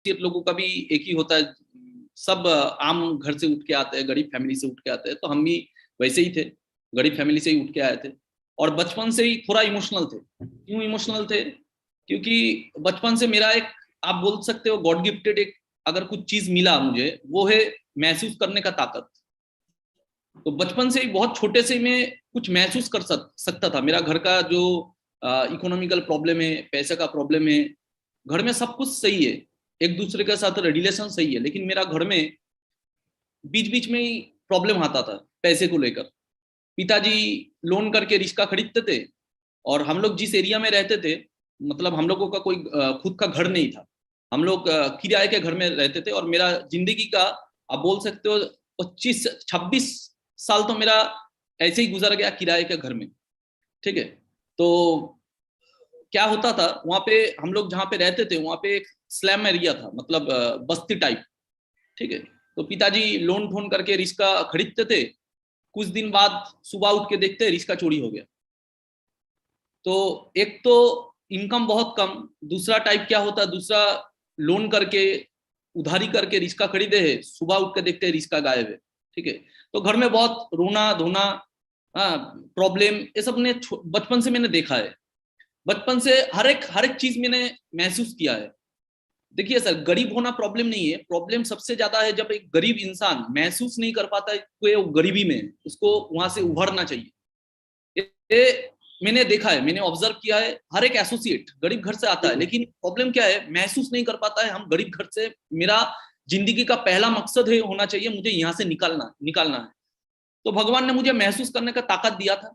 लोगों का भी एक ही होता है, सब आम घर से उठ के आते हैं, गरीब फैमिली से उठ के आते हैं, तो हम भी वैसे ही थे, गरीब फैमिली से ही उठ के आए थे। और बचपन से ही थोड़ा इमोशनल थे। क्यों इमोशनल थे? क्योंकि बचपन से मेरा एक, आप बोल सकते हो गॉड गिफ्टेड एक अगर कुछ चीज मिला मुझे, वो है महसूस करने का ताकत। तो बचपन से ही बहुत छोटे से ही मैं कुछ महसूस कर सकता था। मेरा घर का जो इकोनॉमिकल प्रॉब्लम है, पैसे का प्रॉब्लम है, घर में सब कुछ सही है, एक दूसरे के साथ रिलेशन सही है, लेकिन मेरा घर में बीच बीच में ही प्रॉब्लम आता था पैसे को लेकर। पिताजी लोन करके रिक्शा खरीदते थे, और हम लोग जिस एरिया में रहते थे, मतलब हम लोगों का कोई खुद का घर नहीं था, हम लोग किराए के घर में रहते थे। और मेरा जिंदगी का आप बोल सकते हो 25-26 साल तो मेरा ऐसे ही गुजर गया किराए के घर में। ठीक है, तो क्या होता था वहां पे, हम लोग जहाँ पे रहते थे वहां पे एक स्लैम एरिया था, मतलब बस्ती टाइप। ठीक है, तो पिताजी लोन ठोन करके रिक्शा खरीदते थे, कुछ दिन बाद सुबह उठ के देखते रिक्शा चोरी हो गया। तो एक तो इनकम बहुत कम, दूसरा टाइप क्या होता है, दूसरा लोन करके उधारी करके रिक्शा खरीदे है, सुबह उठ के देखते हैं रिक्शा गायब है। ठीक है, तो घर में बहुत रोना धोना, हाँ, प्रॉब्लम, ये सब ने बचपन से मैंने देखा है। बचपन से हर एक चीज मैंने महसूस किया है। देखिए सर, गरीब होना प्रॉब्लम नहीं है, प्रॉब्लम सबसे ज्यादा है जब एक गरीब इंसान महसूस नहीं कर पाता है कि वो गरीबी में है, उसको वहां से उभरना चाहिए। ये मैंने देखा है, मैंने ऑब्जर्व किया है। हर एक एसोसिएट गरीब घर से आता है, लेकिन प्रॉब्लम क्या है, महसूस नहीं कर पाता है हम गरीब घर से, मेरा जिंदगी का पहला मकसद है होना चाहिए मुझे यहाँ से निकालना निकालना है। तो भगवान ने मुझे महसूस करने का ताकत दिया था,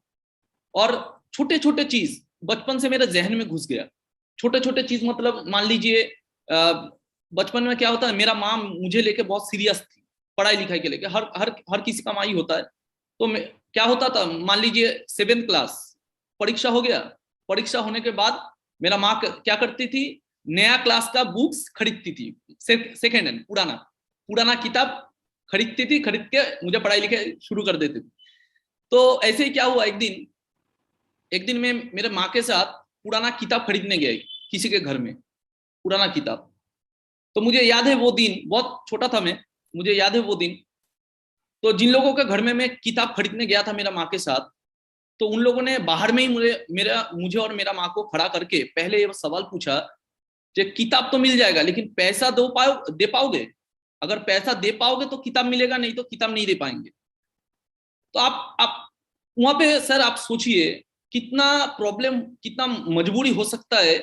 और छोटे छोटे चीज बचपन से मेरे जहन में घुस गया। छोटे छोटे चीज मतलब मान लीजिए, बचपन में क्या होता है, मेरा माँ मुझे लेके बहुत सीरियस थी पढ़ाई लिखाई के लेके, हर हर हर किसी का माँ ही होता है। तो क्या होता था, मान लीजिए 7th क्लास परीक्षा हो गया, परीक्षा होने के बाद मेरा माँ क्या करती थी, नया क्लास का बुक्स खरीदती थी, सेकेंड हैंड पुराना पुराना किताब खरीदती थी, खरीद के मुझे पढ़ाई लिखाई शुरू कर देती थी। तो ऐसे ही क्या हुआ, एक दिन मैं मेरे माँ के साथ पुराना किताब खरीदने गया किसी के घर में, पुराना किताब। तो मुझे याद है वो दिन, बहुत छोटा था मैं, मुझे याद है वो दिन। तो जिन लोगों के घर में मैं किताब खरीदने गया था मेरा माँ के साथ, तो उन लोगों ने बाहर में ही मुझे और मेरा माँ को खड़ा करके पहले ये सवाल पूछा कि किताब तो मिल जाएगा, लेकिन पैसा दे पाओगे? अगर पैसा दे पाओगे तो किताब मिलेगा, नहीं तो किताब नहीं दे पाएंगे। तो आप वहां पे सर आप सोचिए कितना प्रॉब्लम, कितना मजबूरी हो सकता है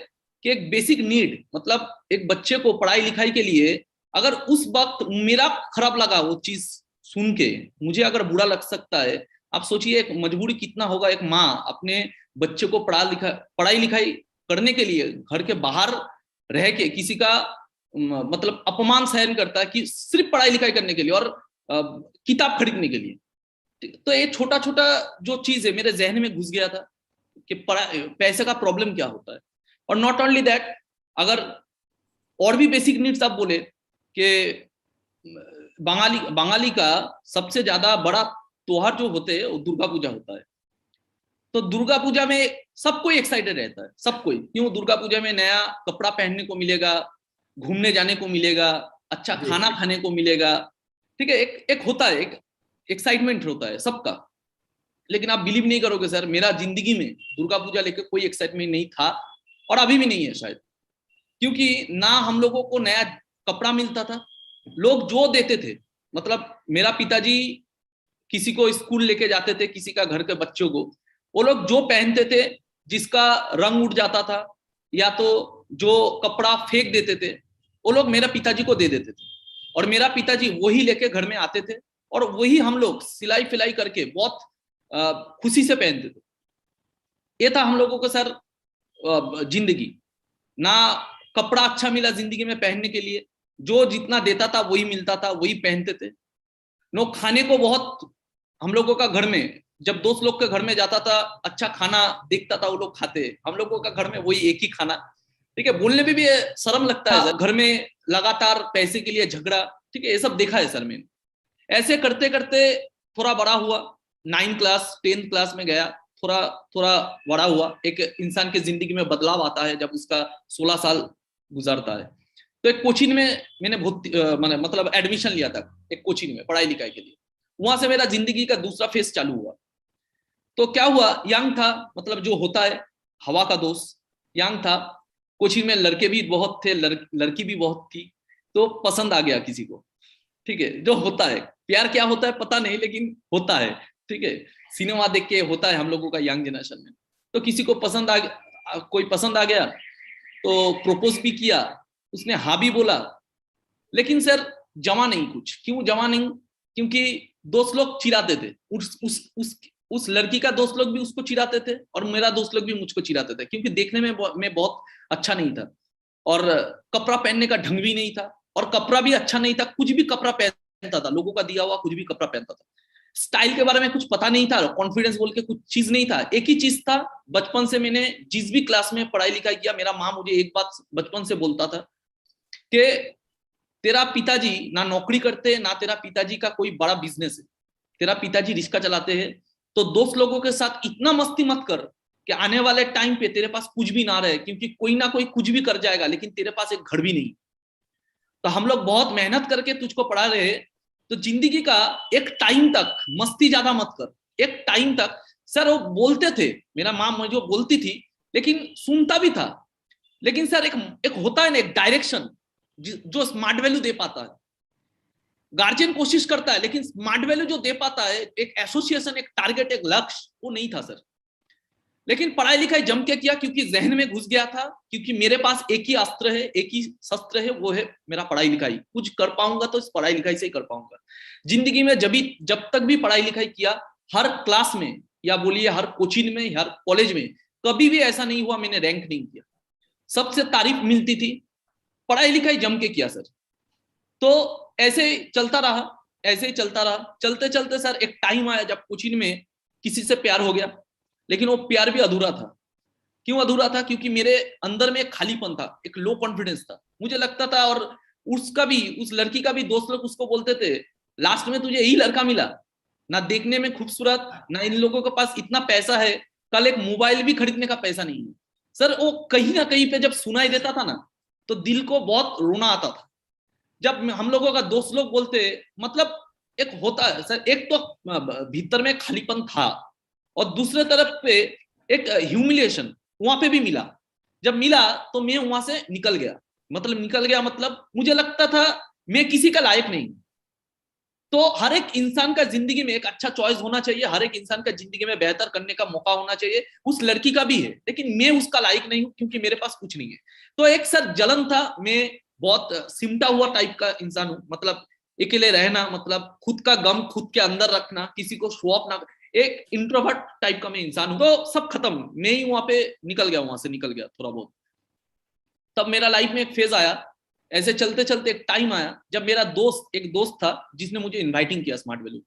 कि एक बेसिक नीड, मतलब एक बच्चे को पढ़ाई लिखाई के लिए, अगर उस वक्त मेरा खराब लगा वो चीज सुन के, मुझे अगर बुरा लग सकता है, आप सोचिए एक मजबूरी कितना होगा एक माँ अपने बच्चे को पढ़ाई लिखाई करने के लिए घर के बाहर रह के किसी का मतलब अपमान सहन करता है कि सिर्फ पढ़ाई लिखाई करने के लिए और किताब खरीदने के लिए। तो ये छोटा छोटा जो चीज है मेरे जहन में घुस गया था कि पैसे का प्रॉब्लम क्या होता है। और नॉट ओनली दैट, अगर और भी बेसिक नीड्स आप बोले कि बंगाली का सबसे ज्यादा बड़ा त्योहार जो होते हैं वो दुर्गा पूजा होता है। तो दुर्गा पूजा में सब कोई एक्साइटेड रहता है, सब कोई, क्यों? दुर्गा पूजा में नया कपड़ा पहनने को मिलेगा, घूमने जाने को मिलेगा, अच्छा खाना खाने को मिलेगा। ठीक है, एक होता है, एक एक्साइटमेंट होता है सबका। लेकिन आप बिलीव नहीं करोगे सर, मेरा जिंदगी में दुर्गा पूजा लेकर कोई एक्साइटमेंट नहीं था, और अभी भी नहीं है शायद। क्योंकि ना हम लोगों को नया कपड़ा मिलता था, लोग जो देते थे, मतलब मेरा पिताजी किसी को स्कूल लेके जाते थे, किसी का घर के बच्चों को, वो लोग जो पहनते थे, जिसका रंग उड़ जाता था या तो जो कपड़ा फेंक देते थे, वो लोग मेरा पिताजी को दे देते थे, और मेरा पिताजी वही लेके घर में आते थे, और वही हम लोग सिलाई फिलाई करके बहुत खुशी से पहनते थे। ये था हम लोगों को सर जिंदगी। ना कपड़ा अच्छा मिला जिंदगी में पहनने के लिए, जो जितना देता था वही मिलता था, वही पहनते थे। नो खाने को बहुत, हम लोगों का घर में जब दोस्त लोग के घर में जाता था, अच्छा खाना देखता था वो लोग खाते, हम लोगों का घर में वही एक ही खाना। ठीक है, बोलने में भी शर्म लगता है सर, घर में लगातार पैसे के लिए झगड़ा। ठीक है, ये सब देखा है सर मैंने। ऐसे करते करते थोड़ा बड़ा हुआ, 9th क्लास 10th क्लास में गया, थोड़ा थोड़ा बड़ा हुआ। एक इंसान के जिंदगी में बदलाव आता है जब उसका 16 साल गुजरता है। तो एक कोचिंग में मैंने मतलब एडमिशन लिया था, एक कोचिंग में पढ़ाई लिखाई के लिए। वहां से मेरा जिंदगी का दूसरा फेज चालू हुआ। तो क्या हुआ, यंग था, मतलब जो होता है हवा का दोस्त, यंग था, कोचिंग में लड़के भी बहुत थे, लड़की भी बहुत थी, तो पसंद आ गया किसी को, ठीक है। जो होता है, प्यार क्या होता है पता नहीं, लेकिन होता है, ठीक है। सिनेमा देख के होता है हम लोगों का यंग जनरेशन में। तो किसी को कोई पसंद आ गया, तो प्रपोज भी किया, उसने हाँ भी बोला, लेकिन सर जमा नहीं कुछ। क्यों जमा नहीं? क्योंकि दोस्त लोग चिढ़ाते थे, उस लड़की का दोस्त लोग भी उसको चिढ़ाते थे, और मेरा दोस्त लोग भी मुझको चिढ़ाते थे, क्योंकि देखने में मैं बहुत अच्छा नहीं था, और कपड़ा पहनने का ढंग भी नहीं था, और कपड़ा भी अच्छा नहीं था, कुछ भी कपड़ा पहनता था, लोगों का दिया हुआ कुछ भी कपड़ा पहनता था। स्टाइल के बारे में कुछ पता नहीं था, कॉन्फिडेंस बोल के कुछ चीज नहीं था। एक ही चीज था, बचपन से मैंने जिस भी क्लास में पढ़ाई लिखाई किया, मेरा माँ मुझे एक बात बचपन से बोलता था कि तेरा पिताजी ना नौकरी करते, ना तेरा पिताजी का कोई बड़ा बिजनेस है, तेरा पिताजी रिक्शा चलाते हैं, तो दोस्त लोगों के साथ इतना मस्ती मत कर कि आने वाले टाइम पे तेरे पास कुछ भी ना रहे, क्योंकि कोई ना कोई कुछ भी कर जाएगा, लेकिन तेरे पास एक घर भी नहीं। तो हम लोग बहुत मेहनत करके तुझको पढ़ा रहे, तो जिंदगी का एक टाइम तक मस्ती ज्यादा मत कर, एक टाइम तक। सर वो बोलते थे, मेरा माँ मुझे बोलती थी, लेकिन सुनता भी था। लेकिन सर एक होता है ना, एक डायरेक्शन जो स्मार्ट वैल्यू दे पाता है। गार्जियन कोशिश करता है, लेकिन स्मार्ट वैल्यू जो दे पाता है, एक एसोसिएशन, एक टारगेट, एक लक्ष्य, वो नहीं था सर। लेकिन पढ़ाई लिखाई जम के किया, क्योंकि जहन में घुस गया था, क्योंकि मेरे पास एक ही अस्त्र है, एक ही शस्त्र है, वो है मेरा पढ़ाई लिखाई। कुछ कर पाऊंगा तो इस पढ़ाई लिखाई से ही कर पाऊंगा। जिंदगी में जब तक भी पढ़ाई लिखाई किया, हर क्लास में, या बोलिए हर कोचिंग में, हर कॉलेज में, कभी भी ऐसा नहीं हुआ मैंने रैंक नहीं किया। सबसे तारीफ मिलती थी, पढ़ाई लिखाई जम के किया सर। तो ऐसे चलता रहा, ऐसे ही चलता रहा। चलते चलते सर एक टाइम आया जब कोचिंग में किसी से प्यार हो गया, लेकिन वो प्यार भी अधूरा था। क्यों अधूरा था? क्योंकि मेरे अंदर में एक खालीपन था, एक लो कॉन्फिडेंस था। मुझे लगता था, और उसका भी, उस लड़की का भी दोस्त लोग उसको बोलते थे, लास्ट में तुझे यही लड़का मिला, ना देखने में खूबसूरत, ना इन लोगों के पास इतना पैसा है, कल एक मोबाइल भी खरीदने का पैसा नहीं है। सर वो कहीं ना कहीं पे जब सुनाई देता था ना, तो दिल को बहुत रोना आता था। जब हम लोगों का दोस्त लोग बोलते, मतलब एक होता है सर, एक तो भीतर में खालीपन था, और दूसरे तरफ पे एक ह्यूमिलिएशन वहां पे भी मिला। जब मिला तो मैं वहां से निकल गया, मतलब मुझे लगता था मैं किसी का लायक नहीं। तो हर एक इंसान का जिंदगी में एक अच्छा चॉइस होना चाहिए, हर एक इंसान का जिंदगी में बेहतर करने का मौका होना चाहिए। उस लड़की का भी है, लेकिन मैं उसका लायक नहीं हूं, क्योंकि मेरे पास कुछ नहीं है। तो एक सर जलन था, मैं बहुत सिमटा हुआ टाइप का इंसान हूं, मतलब अकेले रहना, मतलब खुद का गम खुद के अंदर रखना, किसी को शो ऑफ ना, एक इंट्रोवर्ट टाइप का मैं इंसान हूं। तो सब खत्म, मैं ही वहां पे निकल गया, वहां से निकल गया थोड़ा बहुत। तब मेरा लाइफ में एक फेज आया, ऐसे चलते चलते एक टाइम आया जब मेरा एक दोस्त था, जिसने मुझे इनवाइटिंग किया स्मार्ट वैल्यू।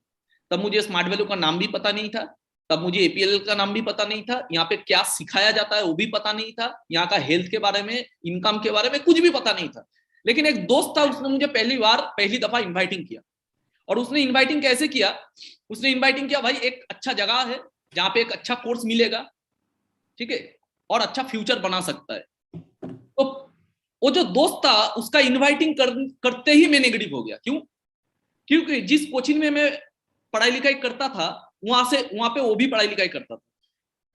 तब मुझे स्मार्ट वैल्यू का नाम भी पता नहीं था, तब मुझे एपीएल का नाम भी पता नहीं था, यहाँ पे क्या सिखाया जाता है वो भी पता नहीं था, यहाँ का हेल्थ के बारे में, इनकम के बारे में कुछ भी पता नहीं था। लेकिन एक दोस्त था, उसने मुझे पहली दफा इन्वाइटिंग किया। और उसने इन्वाइटिंग कैसे किया? उसने इन्वाइटिंग किया, भाई एक अच्छा जगह है जहाँ पे एक अच्छा कोर्स मिलेगा, ठीक है, और अच्छा फ्यूचर बना सकता है। तो वो जो दोस्त था, उसका इनवाइटिंग करते ही मैं नेगेटिव हो गया। क्यों? क्योंकि जिस कोचिंग में मैं पढ़ाई लिखाई करता था, वहां पे वो भी पढ़ाई लिखाई करता था।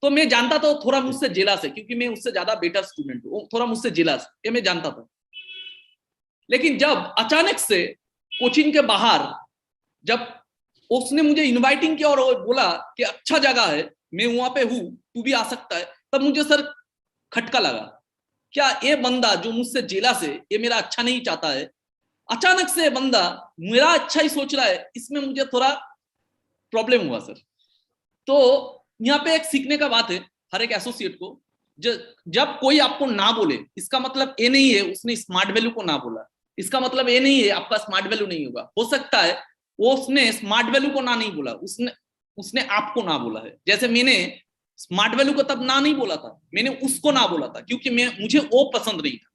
तो मैं जानता था थोड़ा मुझसे जेलस है, क्योंकि मैं उससे ज्यादा बेटर स्टूडेंट हूँ, थोड़ा मुझसे जेलस, ये मैं जानता था। लेकिन जब अचानक से कोचिंग के बाहर, जब उसने मुझे इनवाइटिंग किया और बोला कि अच्छा जगह है, मैं वहां पे हूं, तू भी आ सकता है, तब मुझे सर खटका लगा। क्या ये बंदा जो मुझसे जेलस है, ये मेरा अच्छा नहीं चाहता है? अचानक से बंदा मेरा अच्छा ही सोच रहा है, इसमें मुझे थोड़ा प्रॉब्लम हुआ सर। तो यहाँ पे एक सीखने का बात है हर एक एसोसिएट को, जब कोई आपको ना बोले, इसका मतलब ये नहीं है उसने स्मार्ट वैल्यू को ना बोला, इसका मतलब ये नहीं है आपका स्मार्ट वैल्यू नहीं होगा। हो सकता है वो उसने स्मार्ट वैल्यू को ना नहीं बोला, उसने आपको ना बोला है। जैसे मैंने स्मार्ट वैल्यू को तब ना नहीं बोला था, मैंने उसको ना बोला था, क्योंकि मुझे वो पसंद नहीं था,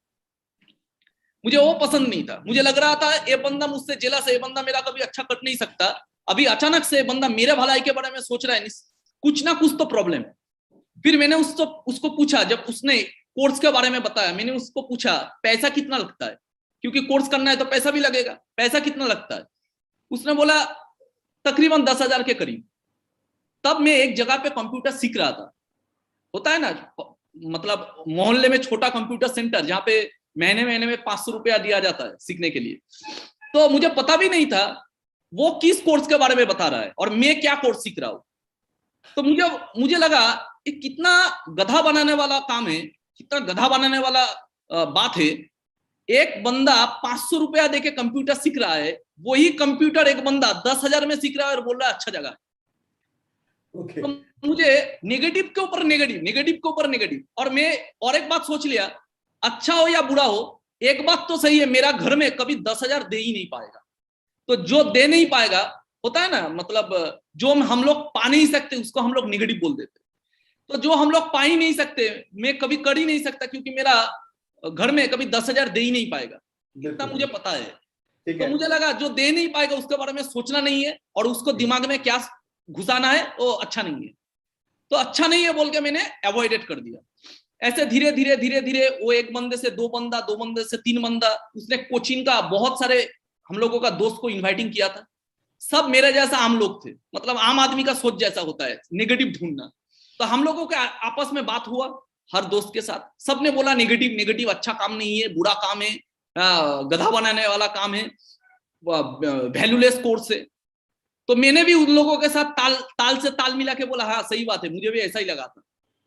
मुझे वो पसंद नहीं था। मुझे लग रहा था ये बंदा मुझसे जेलस है, ये बंदा मेरा कभी अच्छा कर नहीं सकता। अभी अचानक से बंदा मेरे भलाई के बारे में सोच रहा है, कुछ ना कुछ तो प्रॉब्लम है। फिर मैंने उसको पूछा, जब उसने कोर्स के बारे में बताया, मैंने उसको पूछा पैसा कितना लगता है। क्योंकि कोर्स करना है तो पैसा भी लगेगा। पैसा कितना लगता है? उसने बोला तकरीबन 10,000 के करीब। तब मैं एक जगह पे कंप्यूटर सीख रहा था, होता है ना मतलब मोहल्ले में छोटा कंप्यूटर सेंटर जहां पे महीने महीने में 500 रुपया दिया जाता है सीखने के लिए। तो मुझे पता भी नहीं था वो किस कोर्स के बारे में बता रहा है और मैं क्या कोर्स सीख रहा हूं। तो मुझे लगा ये कितना गधा बनाने वाला काम है, कितना गधा बनाने वाला बात है। एक बंदा 500 रुपया देके कंप्यूटर सीख रहा है, वही कंप्यूटर एक बंदा 10,000 में सीख रहा है और बोल रहा है अच्छा जगह है। तो मुझे नेगेटिव के ऊपर नेगेटिव और मैं और एक बात सोच लिया, अच्छा हो या बुरा हो, एक बात तो सही है, मेरा घर में कभी 10,000 दे ही नहीं पाएगा। तो जो दे नहीं पाएगा, होता है ना मतलब जो हम लोग पा नहीं सकते उसको हम लोग नेगेटिव बोल देते। तो जो हम लोग पा ही नहीं सकते, मैं कभी कर ही नहीं सकता, क्योंकि मेरा घर में कभी 10,000 दे ही नहीं पाएगा, इतना मुझे पता है। तो मुझे लगा जो दे नहीं पाएगा उसके बारे में सोचना नहीं है और उसको दिमाग में क्या घुसाना है वो अच्छा नहीं है। तो अच्छा नहीं है बोल के मैंने अवॉइडेड कर दिया। ऐसे धीरे धीरे वो एक बंदे से 2 बंदा, 2 बंदे से 3 बंदा, उसने कोचिंग का बहुत सारे हम लोगों का दोस्त को इनवाइटिंग किया था। सब मेरे जैसा आम लोग थे, मतलब आम आदमी का सोच जैसा होता है, नेगेटिव ढूंढना। तो हम लोगों के आपस में बात हुआ हर दोस्त के साथ, सबने बोला नेगेटिव अच्छा काम नहीं है, बुरा काम है, गधा बनाने वाला काम है, वैल्यूलेस कोर्स है। तो मैंने भी उन लोगों के साथ ताल से ताल मिला के बोला हाँ सही बात है, मुझे भी ऐसा ही लगा था,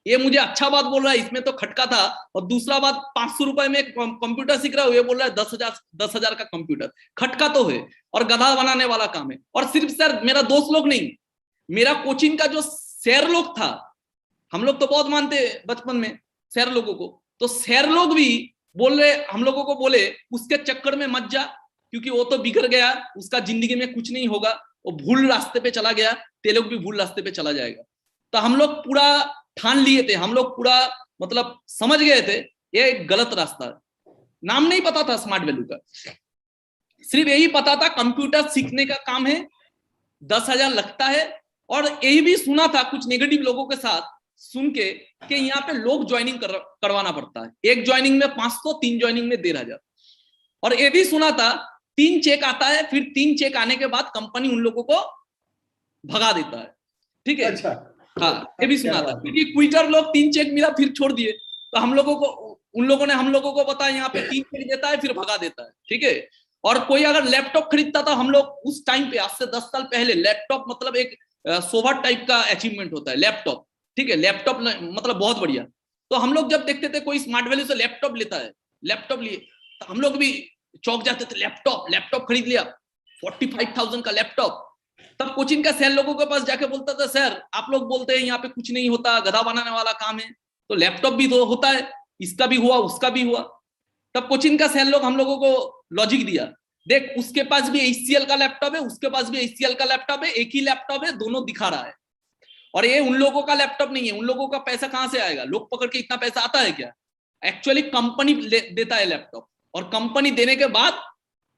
ये मुझे अच्छा बात बोल रहा है, इसमें तो खटका था। और दूसरा बात 500 रुपए में कंप्यूटर सीख रहा हूँ, ये बोल रहा है 10,000 का कंप्यूटर, खटका तो है और गधा बनाने वाला काम है। और सिर्फ सर मेरा दोस्त लोग नहीं, मेरा कोचिंग का जो सैर लोग था, हम लोग तो बहुत मानते बचपन में सैर लोगों को, तो सैर लोग भी बोल रहे, हम लोगों को बोले उसके चक्कर में मत जा, क्योंकि वो तो बिगड़ गया, उसका जिंदगी में कुछ नहीं होगा, वो भूल रास्ते पे चला गया, ते लोग भी भूल रास्ते पे चला जाएगा। तो हम लोग पूरा ठान लिए थे, हम लोग पूरा मतलब समझ गए थे ये एक गलत रास्ता है। नाम नहीं पता था स्मार्ट वैल्यू का, सिर्फ यही पता था कंप्यूटर सीखने का काम है, 10,000 लगता है। और यही भी सुना था कुछ नेगेटिव लोगों के साथ सुन के कि यहाँ पे लोग ज्वाइनिंग करवाना पड़ता है, एक ज्वाइनिंग में 500, 3 ज्वाइनिंग में 1,500। और ये भी सुना था 3 चेक आता है, फिर 3 चेक आने के बाद कंपनी उन लोगों को भगा देता है, ठीक है। अच्छा। हाँ ये भी सुना था, क्योंकि क्विटर लोग 3 चेक मिला फिर छोड़ दिए, तो हम लोगों को उन लोगों ने हम लोगों को बताया यहाँ पे 3 चेक देता है फिर भगा देता है, ठीक है। और कोई अगर लैपटॉप खरीदता था, हम लोग उस टाइम पे आज से 10 साल पहले लैपटॉप मतलब एक सोभा टाइप का अचीवमेंट होता है लैपटॉप, ठीक है, लैपटॉप मतलब बहुत बढ़िया। तो हम लोग जब देखते थे कोई स्मार्ट वैल्यू से लैपटॉप लेता है, लैपटॉप लिए, तो हम लोग भी चौक जाते थे, लैपटॉप खरीद लिया, 45,000 का लैपटॉप। तब कोचिंग का सैल लोगों के पास जाके बोलता था सर आप लोग बोलते हैं यहाँ पे कुछ नहीं होता, गधा बनाने वाला काम है, तो लैपटॉप भी तो होता है, इसका भी हुआ उसका भी हुआ। तब कोचिंग का सैल लोग हम लोगों को लॉजिक दिया, देख उसके पास भी HCL का लैपटॉप है, उसके पास भी HCL का लैपटॉप है, एक ही लैपटॉप है, दोनों दिखा रहा है। और ये उन लोगों का लैपटॉप नहीं है, उन लोगों का पैसा कहां से आएगा, लोग पकड़ के इतना पैसा आता है क्या? एक्चुअली कंपनी देता है लैपटॉप, और कंपनी देने के बाद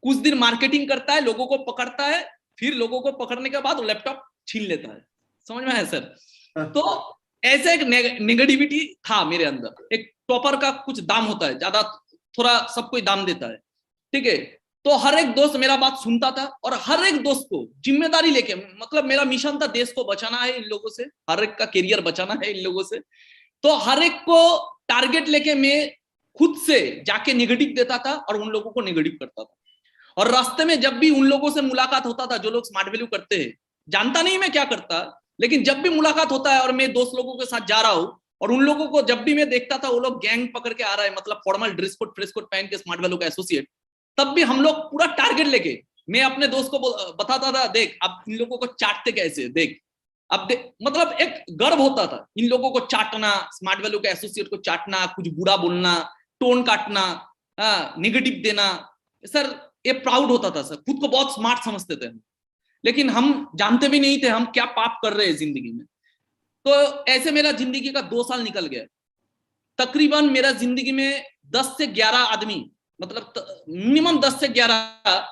कुछ दिन मार्केटिंग करता है, लोगों को पकड़ता है, फिर लोगों को पकड़ने के बाद लैपटॉप छीन लेता है। समझ में है सर? तो ऐसे एक नेगेटिविटी था मेरे अंदर। एक टॉपर का कुछ दाम होता है, ज्यादा थोड़ा सबको दाम देता है, ठीक है। तो हर एक दोस्त मेरा बात सुनता था और हर एक दोस्त को जिम्मेदारी लेके, मतलब मेरा मिशन था देश को बचाना है इन लोगों से, हर एक का करियर बचाना है इन लोगों से। तो हर एक को टारगेट लेके मैं खुद से जाके नेगेटिव देता था और उन लोगों को नेगेटिव करता था। और रास्ते में जब भी उन लोगों से मुलाकात होता था जो लोग स्मार्ट वैल्यू करते हैं, जानता नहीं मैं क्या करता, लेकिन जब भी मुलाकात होता है और मैं दोस्त लोगों के साथ जा रहा हूँ और उन लोगों को जब भी मैं देखता था वो लोग गैंग पकड़ के आ रहा है, मतलब formal dress code fresh code पहन के स्मार्ट वैल्यू का एसोसिएट, तब भी हम लोग पूरा टारगेट लेके, मैं अपने दोस्त को बताता था देख अब इन लोगों को चाटते कैसे, देख अब देख, मतलब एक गर्व होता था इन लोगों को चाटना, स्मार्ट वैल्यू के एसोसिएट को चाटना, कुछ बुरा बोलना, टोन काटना, निगेटिव देना। सर ये प्राउड होता था सर, खुद को बहुत स्मार्ट समझते थे, लेकिन हम जानते भी नहीं थे हम क्या पाप कर रहे हैं जिंदगी में। तो ऐसे मेरा जिंदगी का 2 साल निकल गया। तकरीबन मेरा जिंदगी में 10 से 11 आदमी, मतलब मिनिमम 10 से 11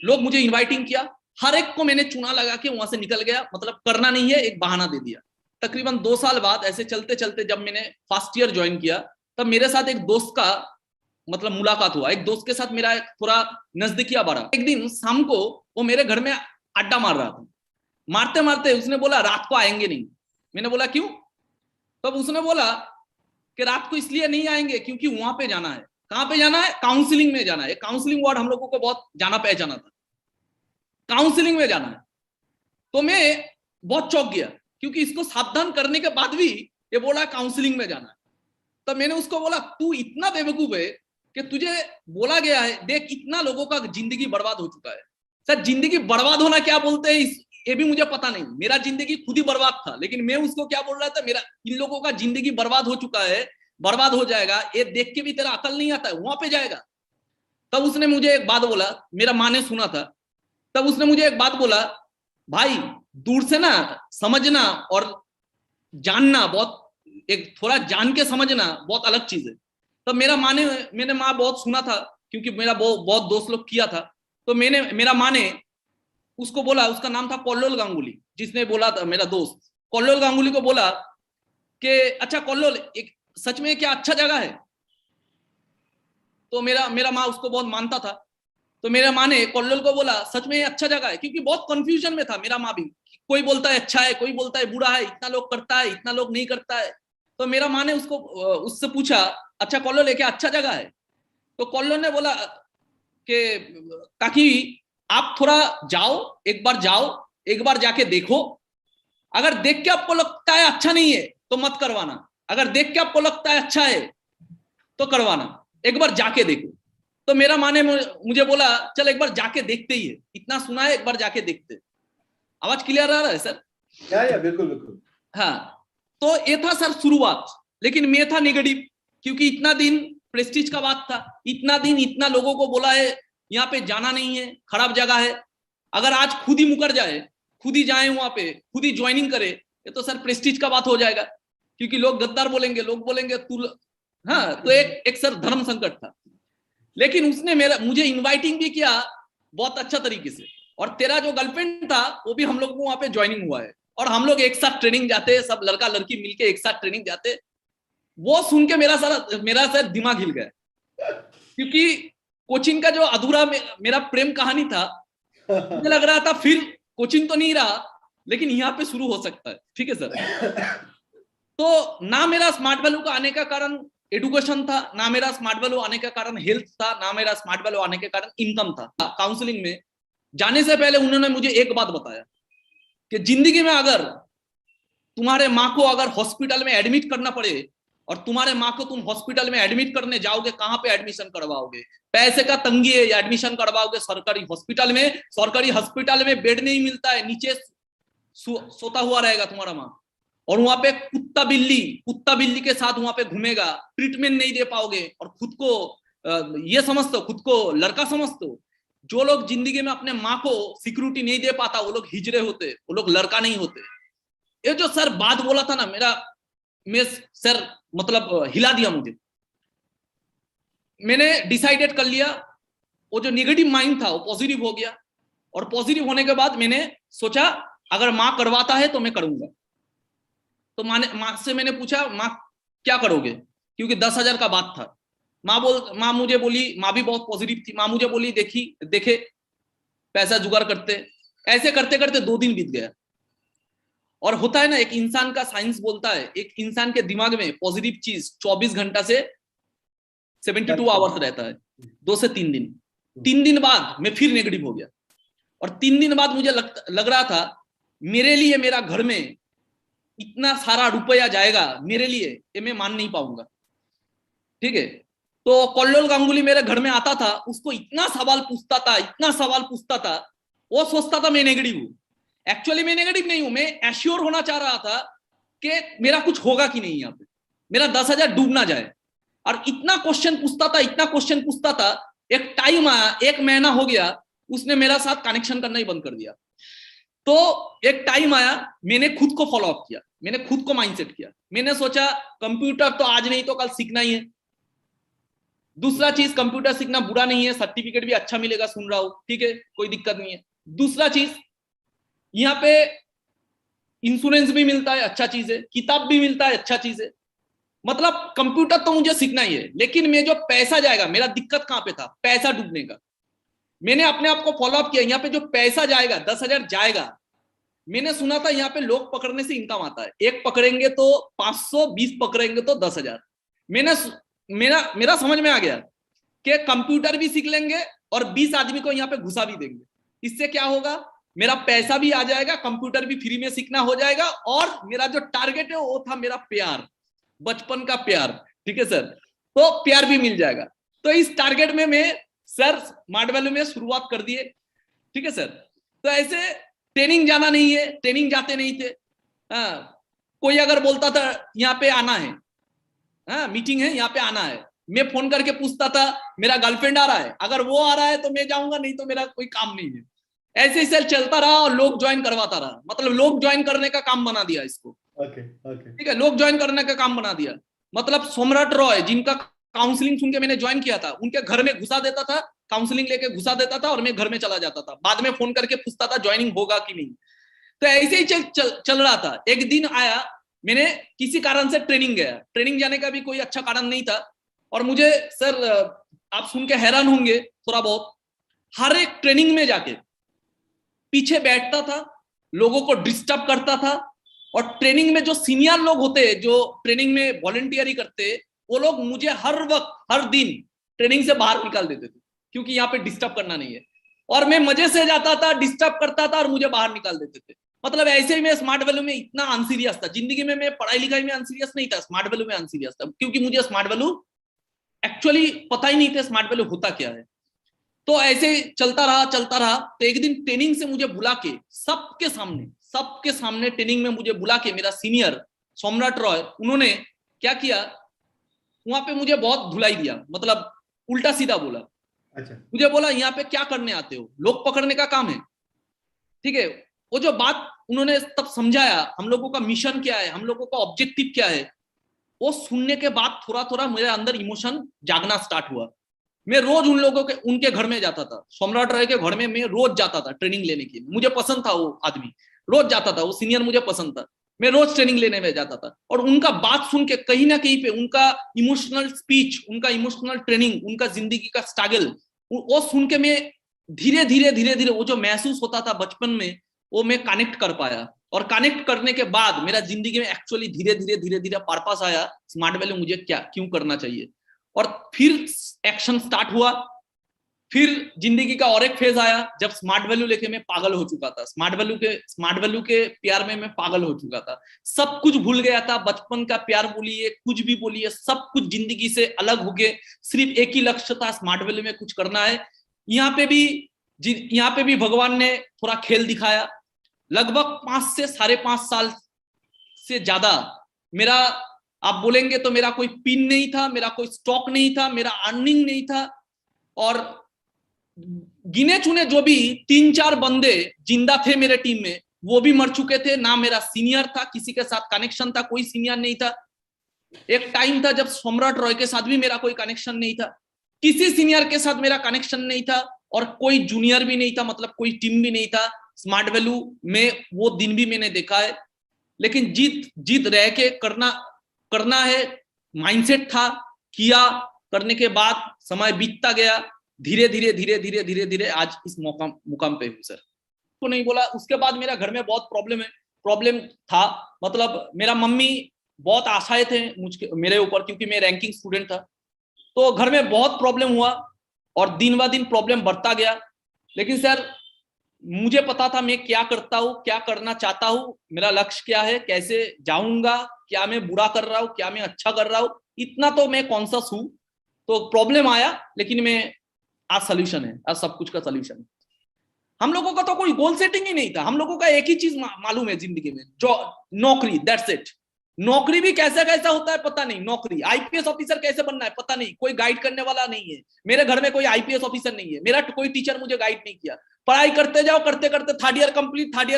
लोग मुझे इनवाइटिंग किया, हर एक को मैंने चुना लगा के वहां से निकल गया, मतलब करना नहीं है एक बहाना दे दिया। तकरीबन 2 साल बाद ऐसे चलते चलते जब मैंने फर्स्ट ईयर ज्वाइन किया, तब मेरे साथ एक दोस्त का मतलब मुलाकात हुआ, एक दोस्त के साथ मेरा थोड़ा नजदीकिया बढ़ा। एक दिन शाम को वो मेरे घर में अड्डा मार रहा था, मारते मारते उसने बोला रात को आएंगे नहीं। मैंने बोला क्यों? तब उसने बोला कि रात को इसलिए नहीं आएंगे क्योंकि वहां पे जाना है। कहां पे जाना है? काउंसलिंग में जाना है। काउंसलिंग वर्ड हम लोगों को बहुत जाना पहचाना था, काउंसलिंग में जाना है। तो मैं बहुत चौंक गया क्योंकि इसको सावधान करने के बाद भी ये बोला काउंसलिंग में जाना है। तब मैंने उसको बोला तू इतना बेवकूफ है कि तुझे बोला गया है, देख इतना लोगों का जिंदगी बर्बाद हो चुका है। सर जिंदगी बर्बाद होना क्या बोलते हैं ये भी मुझे पता नहीं, मेरा जिंदगी खुद ही बर्बाद था, लेकिन मैं उसको क्या बोल रहा था, मेरा इन लोगों का जिंदगी बर्बाद हो चुका है, बर्बाद हो जाएगा, ये देख के भी तेरा अकल नहीं आता है, वहां पे जाएगा। तब उसने मुझे एक बात बोला, मेरा माँ ने सुना था। तब उसने मुझे एक बात बोला, भाई दूर से ना समझना और जानना बहुत, एक थोड़ा जान के समझना बहुत अलग चीज है। तब मैंने माँ बहुत सुना था क्योंकि मेरा बहुत दोस्त लोग किया था। तो मेरा माँ ने उसको बोला, उसका नाम था कल्लोल गांगुली, जिसने बोला था, मेरा दोस्त कल्लोल गांगुली को बोला कि अच्छा कल्लोल एक सच में क्या अच्छा जगह है? तो मेरा माँ उसको बहुत मानता था। तो मेरा माँ ने कल्लोल को बोला सच में अच्छा जगह है, क्योंकि बहुत कंफ्यूजन में था मेरा माँ भी, कोई बोलता है अच्छा है, कोई बोलता है बुरा है, इतना लोग करता है, इतना लोग नहीं करता है। तो मेरा माँ ने उससे पूछा अच्छा कल्लोल क्या अच्छा जगह है? तो कल्लोल ने बोला कि ताकि आप थोड़ा जाओ, एक बार जाके देखो, अगर देख के आपको लगता है अच्छा नहीं है तो मत करवाना, अगर देख के आपको लगता है अच्छा है तो करवाना, एक बार जाके देखो। तो मेरा माँ ने मुझे बोला चल एक बार जाके देखते ही है, इतना सुना है एक बार जाके देखते। आवाज क्लियर आ रहा है सर? या बिल्कुल बिल्कुल। हाँ, तो ये था सर शुरुआत, लेकिन मैं था नेगेटिव क्योंकि इतना दिन प्रेस्टीज का बात था, इतना दिन इतना लोगों को बोला है यहाँ पे जाना नहीं है, खराब जगह है। अगर आज खुद ही मुकर जाए, खुद ही जाए वहां पे, खुद ही ज्वाइनिंग करे, ये तो सर प्रेस्टीज का बात हो जाएगा, क्योंकि लोग गद्दार बोलेंगे, लोग बोलेंगे तू। हाँ, तो एक सर धर्म संकट था। लेकिन उसने मुझे इनवाइटिंग भी किया बहुत अच्छा तरीके से, और तेरा जो गर्लफ्रेंड था वो भी हम लोग को वहां पे ज्वाइनिंग हुआ है, और हम लोग एक साथ ट्रेनिंग जाते, सब लड़का लड़की मिलके एक साथ ट्रेनिंग जाते। वो सुन के मेरा सर दिमाग हिल गया, क्योंकि कोचिंग का जो अधूरा मेरा प्रेम कहानी था, मुझे लग रहा था फिर कोचिंग तो नहीं रहा, लेकिन यहाँ पे शुरू हो सकता है। ठीक है सर। तो ना मेरा स्मार्ट वैल्यू का आने का कारण एडुकेशन था, ना मेरा स्मार्ट वैल्यू आने का कारण हेल्थ था, ना मेरा स्मार्ट वैल्यू आने के कारण इनकम था। काउंसलिंग में जाने से पहले उन्होंने मुझे एक बात बताया कि जिंदगी में अगर तुम्हारे माँ को अगर हॉस्पिटल में एडमिट करना पड़े, और तुम्हारे माँ को तुम हॉस्पिटल में एडमिट करने जाओगे, कहां पे एडमिशन करवाओगे? पैसे का तंगी है, एडमिशन करवाओगे सरकारी हॉस्पिटल में, सरकारी हॉस्पिटल में बेड नहीं मिलता है, नीचे सोता हुआ रहेगा तुम्हारा माँ, और वहां पे कुत्ता बिल्ली के साथ वहां पे घूमेगा, ट्रीटमेंट नहीं दे पाओगे, और खुद को ये समझते हो, खुद को लड़का समझते हो। जो लोग जिंदगी में अपने माँ को सिक्योरिटी नहीं दे पाता, वो लोग हिजड़े होते, वो लोग लड़का नहीं होते। ये जो सर बात बोला था ना मैं सर मतलब हिला दिया मुझे। मैंने डिसाइडेड कर लिया, वो जो नेगेटिव माइंड था वो पॉजिटिव हो गया, और पॉजिटिव होने के बाद मैंने सोचा अगर माँ करवाता है तो मैं करूंगा। तो माँ से मैंने पूछा माँ क्या करोगे, क्योंकि 10,000 का बात था। माँ मुझे बोली, माँ भी बहुत पॉजिटिव थी, माँ मुझे बोली देखे पैसा जुगाड़ करते। ऐसे करते करते 2 दिन बीत गया। और होता है ना, एक इंसान का साइंस बोलता है, एक इंसान के दिमाग में पॉजिटिव चीज 24 घंटा से 72 आवर्स रहता है, 2 से 3 दिन। 3 दिन बाद मैं फिर नेगेटिव हो गया, और 3 दिन बाद मुझे लग रहा था मेरे लिए मेरा घर में इतना सारा रुपया जाएगा, मेरे लिए ये मैं मान नहीं पाऊंगा। ठीक है, तो कल्लोल गांगुली मेरे घर में आता था, उसको इतना सवाल पूछता था, वो सोचता था मैं नेगेटिव हूं। एक्चुअली मैं नेगेटिव नहीं हूं, मैं एश्योर होना चाह रहा था कि मेरा कुछ होगा कि नहीं, यहाँ पे मेरा 10,000 डूब ना जाए। और इतना क्वेश्चन पूछता था, एक टाइम आया, 1 महीना हो गया, उसने मेरा साथ कनेक्शन करना ही बंद कर दिया। तो एक टाइम आया, मैंने खुद को फॉलो अप किया, मैंने खुद को माइंडसेट किया। मैंने सोचा कंप्यूटर तो आज नहीं तो कल सीखना ही है। दूसरा चीज, कंप्यूटर सीखना बुरा नहीं है, सर्टिफिकेट भी अच्छा मिलेगा, सुन रहा हूं, ठीक है, कोई दिक्कत नहीं है। दूसरा चीज, यहाँ पे इंश्योरेंस भी मिलता है, अच्छा चीज है, किताब भी मिलता है, अच्छा चीज है। मतलब कंप्यूटर तो मुझे सीखना ही है, लेकिन मैं जो पैसा जाएगा, मेरा दिक्कत कहां पे था, पैसा डूबने का। मैंने अपने आप को फॉलो अप किया, यहाँ पे जो पैसा जाएगा 10,000 जाएगा। मैंने सुना था यहाँ पे लोग पकड़ने से इनकम आता है, एक पकड़ेंगे तो 500, 20 पकड़ेंगे तो 10,000। मैंने मेरा मेरा समझ में आ गया कि कंप्यूटर भी सीख लेंगे और 20 आदमी को यहाँ पे घुसा भी देंगे। इससे क्या होगा, मेरा पैसा भी आ जाएगा, कंप्यूटर भी फ्री में सीखना हो जाएगा, और मेरा जो टारगेट है वो था मेरा प्यार, बचपन का प्यार। ठीक है सर, तो प्यार भी मिल जाएगा। तो इस टारगेट में मैं सर स्मार्ट वैल्यू में शुरुआत कर दिए। ठीक है सर, तो ऐसे ट्रेनिंग जाना नहीं है, ट्रेनिंग जाते नहीं थे। कोई अगर बोलता था यहाँ पे आना है, मीटिंग है यहाँ पे आना है, मैं फोन करके पूछता था मेरा गर्लफ्रेंड आ रहा है, अगर वो आ रहा है तो मैं जाऊंगा, नहीं तो मेरा कोई काम नहीं है। ऐसे ही चलता रहा और लोग ज्वाइन करवाता रहा, मतलब लोग ज्वाइन करने का काम बना दिया इसको। ठीक है, लोग ज्वाइन करने का काम बना दिया। मतलब सोमराट रॉय जिनका काउंसलिंग सुन के मैंने ज्वाइन किया था, उनके घर में घुसा देता था, काउंसलिंग लेके घुसा देता था, और मैं घर में चला जाता था, बाद में फोन करके पूछता था ज्वाइनिंग होगा कि नहीं। तो ऐसे ही चल रहा था। एक दिन आया, मैंने किसी कारण से ट्रेनिंग गया, ट्रेनिंग जाने का भी कोई अच्छा कारण नहीं था, और मुझे सर आप सुन के हैरान होंगे थोड़ा बहुत, हर एक ट्रेनिंग में जाके पीछे बैठता था, लोगों को डिस्टर्ब करता था, और ट्रेनिंग में जो सीनियर लोग होते, जो ट्रेनिंग में वॉलंटियरिंग करते, वो लोग मुझे हर वक्त हर दिन ट्रेनिंग से बाहर निकाल देते थे, क्योंकि यहाँ पे डिस्टर्ब करना नहीं है। और मैं मजे से जाता था, डिस्टर्ब करता था, और मुझे बाहर निकाल देते थे। मतलब ऐसे ही मैं स्मार्ट वैल्यू में इतना अनसीरियस था। जिंदगी में मैं पढ़ाई लिखाई में अनसीरियस नहीं था, स्मार्ट वैल्यू में अनसीरियस था, क्योंकि मुझे स्मार्ट वैल्यू एक्चुअली पता ही नहीं था स्मार्ट वैल्यू होता क्या है। तो ऐसे चलता रहा। तो एक दिन ट्रेनिंग से मुझे बुला के, सबके सामने ट्रेनिंग में मुझे बुला के मेरा सीनियर सोमराट रॉय, उन्होंने क्या किया, वहां पे मुझे बहुत धुलाई दिया, मतलब उल्टा सीधा बोला। अच्छा। मुझे बोला यहाँ पे क्या करने आते हो, लोग पकड़ने का काम है। ठीक है, वो जो बात उन्होंने तब समझाया, हम लोगों का मिशन क्या है, हम लोगों का ऑब्जेक्टिव क्या है, वो सुनने के बाद थोड़ा थोड़ा मेरे अंदर इमोशन जागना स्टार्ट हुआ। मैं रोज उनके घर में जाता था, सोमराट रॉय के घर में मैं रोज जाता था ट्रेनिंग लेने के लिए। मुझे पसंद था वो आदमी, रोज जाता था, वो सीनियर मुझे पसंद था, मैं रोज ट्रेनिंग लेने में जाता था। और उनका बात सुन के कहीं ना कहीं पे उनका इमोशनल स्पीच, उनका इमोशनल ट्रेनिंग, उनका जिंदगी का स्ट्रगल, वो सुन के मैं धीरे धीरे वो जो महसूस होता था बचपन में, वो मैं कनेक्ट कर पाया। और कनेक्ट करने के बाद मेरा जिंदगी में एक्चुअली धीरे धीरे पर्पस आया, स्मार्ट वैल्यू मुझे क्या क्यों करना चाहिए। और फिर एक्शन स्टार्ट हुआ। फिर जिंदगी का और एक फेज आया, जब स्मार्ट वैल्यू लेके मैं पागल हो चुका था, स्मार्ट वैल्यू के प्यार में मैं पागल हो चुका था। सब कुछ भूल गया था, बचपन का प्यार बोलिए, कुछ भी बोलिए, सब कुछ जिंदगी से अलग हो गए। सिर्फ एक ही लक्ष्य था, स्मार्ट वैल्यू में कुछ करना है। यहाँ पे भी भगवान ने थोड़ा खेल दिखाया। लगभग 5 से 5.5 साल से ज्यादा मेरा, आप बोलेंगे तो मेरा कोई पिन नहीं था, मेरा कोई स्टॉक नहीं था, मेरा अर्निंग नहीं था, और गिने चुने जो भी 3-4 बंदे जिंदा थे मेरे टीम में, वो भी मर चुके थे। ना मेरा सीनियर था, किसी के साथ कनेक्शन था, कोई सीनियर नहीं था। एक टाइम था जब सोमराट रॉय के साथ भी मेरा कोई कनेक्शन नहीं था, किसी सीनियर के साथ मेरा कनेक्शन नहीं था, और कोई जूनियर भी नहीं था, मतलब कोई टीम भी नहीं था। स्मार्ट वैल्यू में वो दिन भी मैंने देखा है। लेकिन जीत रह के करना है, माइंडसेट था, किया। करने के बाद समय बीतता गया, धीरे धीरे आज इस मुकाम पे हूँ सर। तो नहीं बोला, उसके बाद मेरा घर में बहुत प्रॉब्लम था। मतलब मेरा मम्मी बहुत आशाएं थे मेरे ऊपर, क्योंकि मैं रैंकिंग स्टूडेंट था। तो घर में बहुत प्रॉब्लम हुआ, और दिन ब दिन प्रॉब्लम बढ़ता गया। लेकिन सर मुझे पता था मैं क्या करता हूँ, क्या करना चाहता हूँ, मेरा लक्ष्य क्या है, कैसे जाऊंगा, क्या मैं बुरा कर रहा हूँ, क्या मैं अच्छा कर रहा हूँ, इतना तो मैं कॉन्शियस हूँ। तो प्रॉब्लम आया, लेकिन मैं आज सोल्यूशन है, आज सब कुछ का सोल्यूशन है। हम लोगों का तो कोई गोल सेटिंग ही नहीं था। हम लोगों का एक ही चीज मालूम है जिंदगी में, जो नौकरी, दैट्स इट। नौकरी भी कैसा होता है पता नहीं, नौकरी आईपीएस ऑफिसर कैसे बनना है पता नहीं, कोई गाइड करने वाला नहीं है। मेरे घर में कोई आईपीएस ऑफिसर नहीं है, मेरा कोई टीचर मुझे गाइड नहीं किया। पढ़ाई करते जाओ, करते करते थर्ड ईयर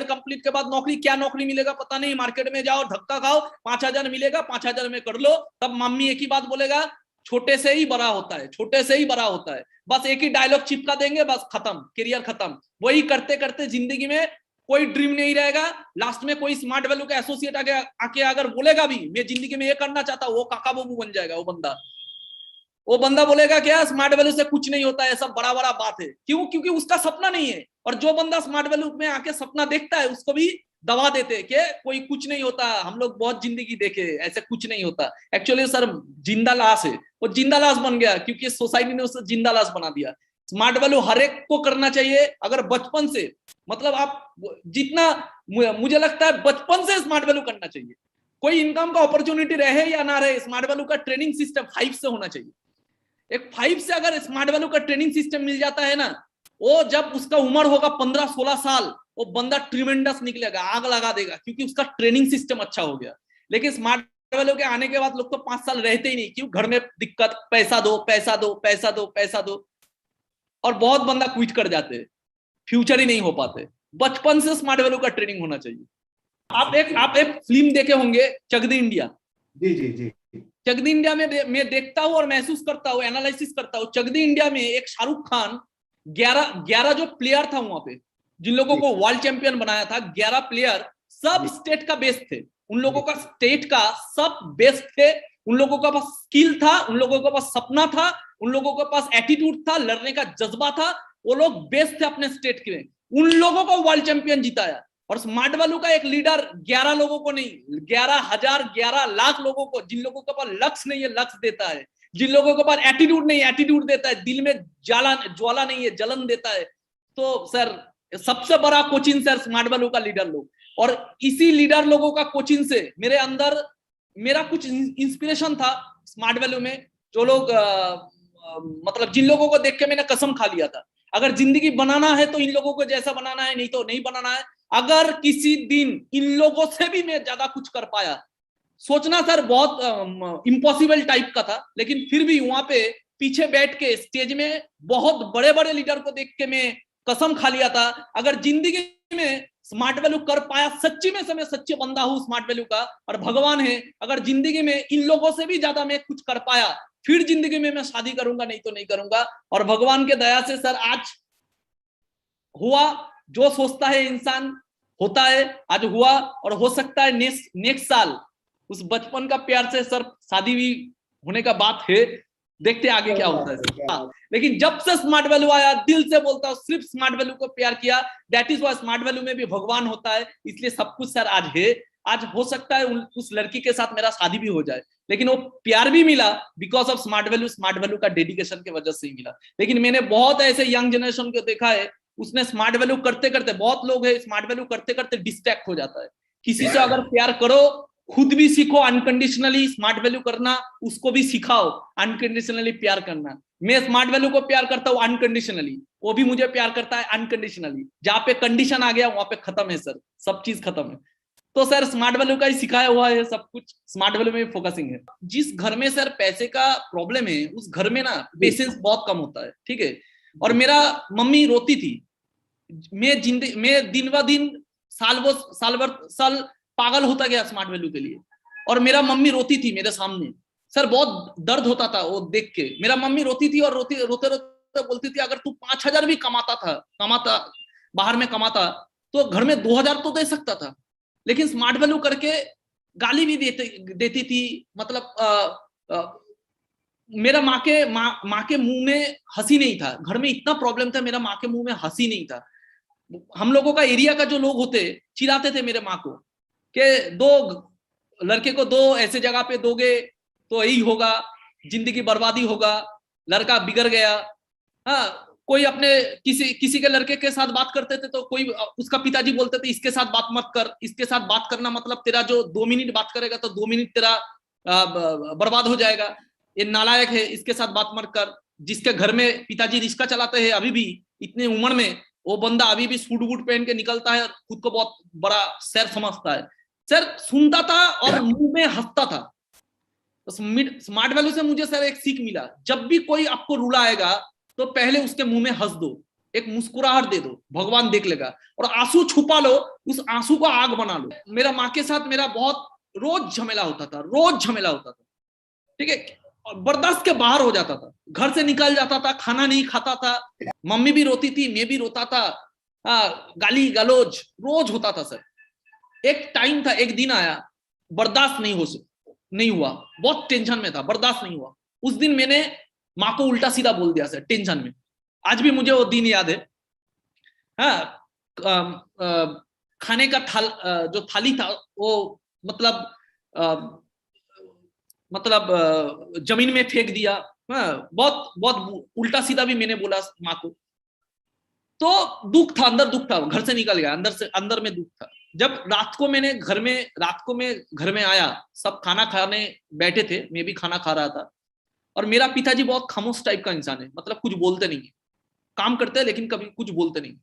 कंप्लीट के बाद नौकरी, क्या नौकरी मिलेगा पता नहीं। मार्केट में जाओ, धक्का खाओ, 5,000 मिलेगा, 5,000 में कर लो। तब मम्मी एक ही बात बोलेगा, छोटे से ही बड़ा होता है, छोटे से ही बड़ा होता है। बस एक ही डायलॉग चिपका देंगे, बस खत्म, करियर खत्म। वही करते करते जिंदगी में कोई ड्रीम नहीं रहेगा। लास्ट में कोई स्मार्ट वैल्यू का एसोसिएट आके अगर बोलेगा भी मैं जिंदगी में ये करना चाहता हूँ, वो काका बाबू बन जाएगा। वो बंदा बोलेगा क्या स्मार्ट वैल्यू से कुछ नहीं होता है, सब बड़ा बड़ा बात है। क्यों? क्योंकि उसका सपना नहीं है। और जो बंदा स्मार्ट वैल्यू में आके सपना देखता है उसको भी दबा देते हैं कि कोई कुछ नहीं होता, हम लोग बहुत जिंदगी देखे, ऐसे कुछ नहीं होता। एक्चुअली सर जिंदा लाश है, वो जिंदा लाश बन गया क्योंकि सोसाइटी ने उसे जिंदा लाश बना दिया। स्मार्ट वैल्यू हर एक को करना चाहिए। अगर बचपन से, मतलब आप जितना, मुझे लगता है बचपन से स्मार्ट वैल्यू करना चाहिए। कोई इनकम का अपॉर्चुनिटी रहे या ना रहे, स्मार्ट वैल्यू का ट्रेनिंग सिस्टम 5 से होना चाहिए। एक 5 से अगर स्मार्ट वैल्यू का ट्रेनिंग सिस्टम मिल जाता है ना, वो जब उसका उम्र होगा 15-16 साल, वो बंदा ट्रिमेंडस निकलेगा, आग लगा देगा, क्योंकि उसका ट्रेनिंग सिस्टम अच्छा हो गया। लेकिन स्मार्ट वैल्यू के आने के बाद लोग तो 5 साल रहते ही नहीं। क्यों? घर में दिक्कत, पैसा दो पैसा दो पैसा दो पैसा दो, और बहुत बंदा क्विट कर जाते हैं, फ्यूचर ही नहीं हो पाते। बचपन से स्मार्ट वैल्यू का ट्रेनिंग होना चाहिए। आप एक फिल्म देखे होंगे, चक दे इंडिया। जी जी जी। चक दे इंडिया में मैं देखता हूँ और महसूस करता हूँ, एनालिसिस करता हूँ। चक दे इंडिया में एक शाहरुख खान 11 जो प्लेयर था वहां पे, जिन लोगों को वर्ल्ड चैंपियन बनाया था, 11 प्लेयर सब स्टेट का बेस्ट थे। उन लोगों का स्टेट का सब बेस्ट थे। उन लोगों का पास स्किल था, उन लोगों के पास सपना था, उन लोगों के पास एटीट्यूड था, लड़ने का जज्बा था। वो लोग बेस्ट थे अपने स्टेट के। उन लोगों को वर्ल्ड चैंपियन जिताया। और स्मार्ट वैल्यू का एक लीडर 11 लोगों को नहीं, 11,000 11 लाख लोगों को, जिन लोगों के पास लक्ष्य नहीं है लक्ष्य देता है, जिन लोगों के पास एटीट्यूड नहीं एटीट्यूड देता है, दिल में ज्वाला नहीं है जलन देता है। तो सर सबसे बड़ा कोचिंग सर स्मार्ट वैल्यू का लीडर लोग। और इसी लीडर लोगों का कोचिंग से मेरे अंदर मेरा कुछ इंस्पिरेशन था स्मार्ट वैल्यू में। जो लोग मतलब जिन लोगों को देख के मैंने कसम खा लिया था, अगर जिंदगी बनाना है तो इन लोगों को जैसा बनाना है, नहीं तो नहीं बनाना है। अगर किसी दिन इन लोगों से भी मैं ज्यादा कुछ कर पाया, सोचना सर बहुत इम्पॉसिबल टाइप का था, लेकिन फिर भी वहां पे पीछे बैठ के स्टेज में बहुत बड़े बड़े लीडर को देख के मैं कसम खा लिया था, अगर जिंदगी में स्मार्ट वैल्यू कर पाया, सच्ची में से मैं सच्चे बंदा हूं स्मार्ट वैल्यू का, और भगवान है, अगर जिंदगी में इन लोगों से भी ज्यादा मैं कुछ कर पाया, फिर जिंदगी में मैं शादी करूंगा, नहीं तो नहीं करूंगा। और भगवान के दया से सर आज हुआ। जो सोचता है इंसान होता है, आज हुआ। और हो सकता है नेक्स्ट साल उस बचपन का प्यार से सर शादी भी होने का बात है। देखते आगे क्या होता है। लेकिन जब से स्मार्ट वैल्यू आया, दिल से बोलता हूं, सिर्फ स्मार्ट वैल्यू को प्यार किया। That is why smart value में भी भगवान होता है, इसलिए सब कुछ सर आज है। आज हो सकता है उस लड़की के साथ मेरा शादी भी हो जाए, लेकिन वो प्यार भी मिला बिकॉज ऑफ स्मार्ट वैल्यू का डेडिकेशन की वजह से ही मिला। लेकिन मैंने बहुत ऐसे यंग जनरेशन को देखा है, उसने स्मार्ट वैल्यू करते करते, बहुत लोग है स्मार्ट वैल्यू करते करते डिस्ट्रैक्ट हो जाता है। किसी से अगर प्यार करो, खुद भी सीखो अनकंडीशनली स्मार्ट वैल्यू करना, उसको भी सिखाओ अनकंडीशनली प्यार करना। मैं स्मार्ट वैल्यू को प्यार करता हूँ अनकंडीशनली, वो भी मुझे प्यार करता है अनकंडीशनली। जहां पे कंडीशन आ गया वहां पे खत्म है सर, सब चीज खत्म है। तो सर स्मार्ट वैल्यू का ही सिखाया हुआ है सब कुछ, स्मार्ट वैल्यू में फोकसिंग है। जिस घर में सर पैसे का प्रॉब्लम है, उस घर में ना पेशेंस बहुत कम होता है, ठीक है। और मेरा मम्मी रोती थी, मैं दिन ब दिन साल पागल होता गया स्मार्ट वैल्यू के लिए। और मेरा मम्मी रोती थी मेरे सामने, सर बहुत दर्द होता था वो देख के। मेरा मम्मी रोती थी और रोते रोते बोलती थी, अगर तू 5,000 भी कमाता बाहर में कमाता, तो घर में 2,000 तो दे सकता था। लेकिन स्मार्ट वैल्यू करके गाली भी देती थी। मतलब मेरा माँ के मुंह में हंसी नहीं था, घर में इतना प्रॉब्लम था, मेरा माँ के मुंह में हंसी नहीं था। हम लोगों का एरिया का जो लोग होते चिढ़ाते थे मेरे माँ को कि दो लड़के को दो ऐसे जगह पे दोगे तो यही होगा, जिंदगी बर्बादी होगा, लड़का बिगड़ गया। हाँ, कोई अपने किसी के लड़के के साथ बात करते थे तो कोई उसका पिताजी बोलते थे इसके साथ बात मत कर, इसके साथ बात करना मतलब तेरा जो 2 मिनट बात करेगा तो 2 मिनट तेरा बर्बाद हो जाएगा, ये नालायक है, इसके साथ बात मत कर। जिसके घर में पिताजी रिक्शा चलाते हैं अभी भी इतने उम्र में, वो बंदा अभी भी सूट बूट पहन के निकलता है, खुद को बहुत बड़ा सर समझता है। सर सुनता था और मुंह में हंसता था। तो स्मार्ट वैल्यू से मुझे सर एक सीख मिला, जब भी कोई आपको रुलाएगा तो पहले उसके मुंह में हंस दो, एक मुस्कुराहट दे दो, भगवान देख लेगा। और आंसू छुपा लो, उस आंसू को आग बना लो। मेरा माँ के साथ मेरा बहुत रोज झमेला होता था, ठीक है। बर्दाश्त के बाहर हो जाता था, घर से निकल जाता था, खाना नहीं खाता था, मम्मी भी रोती थी, मैं भी रोता था। हाँ, गाली गलौज रोज होता था सर। एक टाइम था, एक दिन आया, बर्दाश्त नहीं हुआ, बहुत टेंशन में था, बर्दाश्त नहीं हुआ। उस दिन मैंने माँ को उल्टा सीधा बोल दिया सर, टेंशन में। आज भी मुझे वो दिन याद है। हाँ, खाने का जो थाली था वो मतलब जमीन में फेंक दिया। हाँ, बहुत बहुत उल्टा सीधा भी मैंने बोला माँ को। तो दुख था, अंदर दुख था, घर से निकल गया, अंदर में दुख था। जब रात को मैं घर में आया, सब खाना खाने बैठे थे, मैं भी खाना खा रहा था। और मेरा पिताजी बहुत खामोश टाइप का इंसान है, मतलब कुछ बोलते नहीं है, काम करते हैं लेकिन कभी कुछ बोलते नहीं।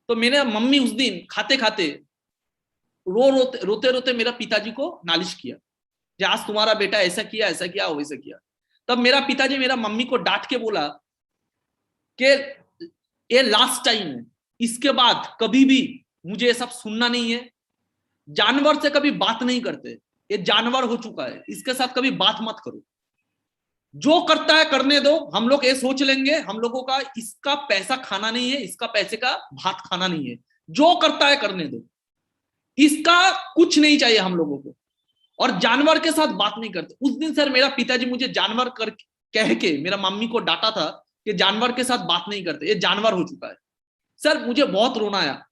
तो मेरे मम्मी उस दिन खाते खाते रोते रोते मेरा पिताजी को नालिश किया कि आज तुम्हारा बेटा ऐसा किया वैसा किया। तब मेरा पिताजी मेरा मम्मी को डांट के बोला कि ये लास्ट टाइम है, इसके बाद कभी भी मुझे ये सब सुनना नहीं है। जानवर से कभी बात नहीं करते, ये जानवर हो चुका है, इसके साथ कभी बात मत करो। जो करता है करने दो, हम लोग ये सोच लेंगे, हम लोगों का इसका पैसा खाना नहीं है, इसका पैसे का भात खाना नहीं है। जो करता है करने दो, इसका कुछ नहीं चाहिए हम लोगों को। और जानवर के साथ बात नहीं करते। उस दिन सर मेरा पिताजी मुझे जानवर कह के मेरा मम्मी को डांटा था कि जानवर के साथ बात नहीं करते, ये जानवर हो चुका है। सर मुझे बहुत रोना आया,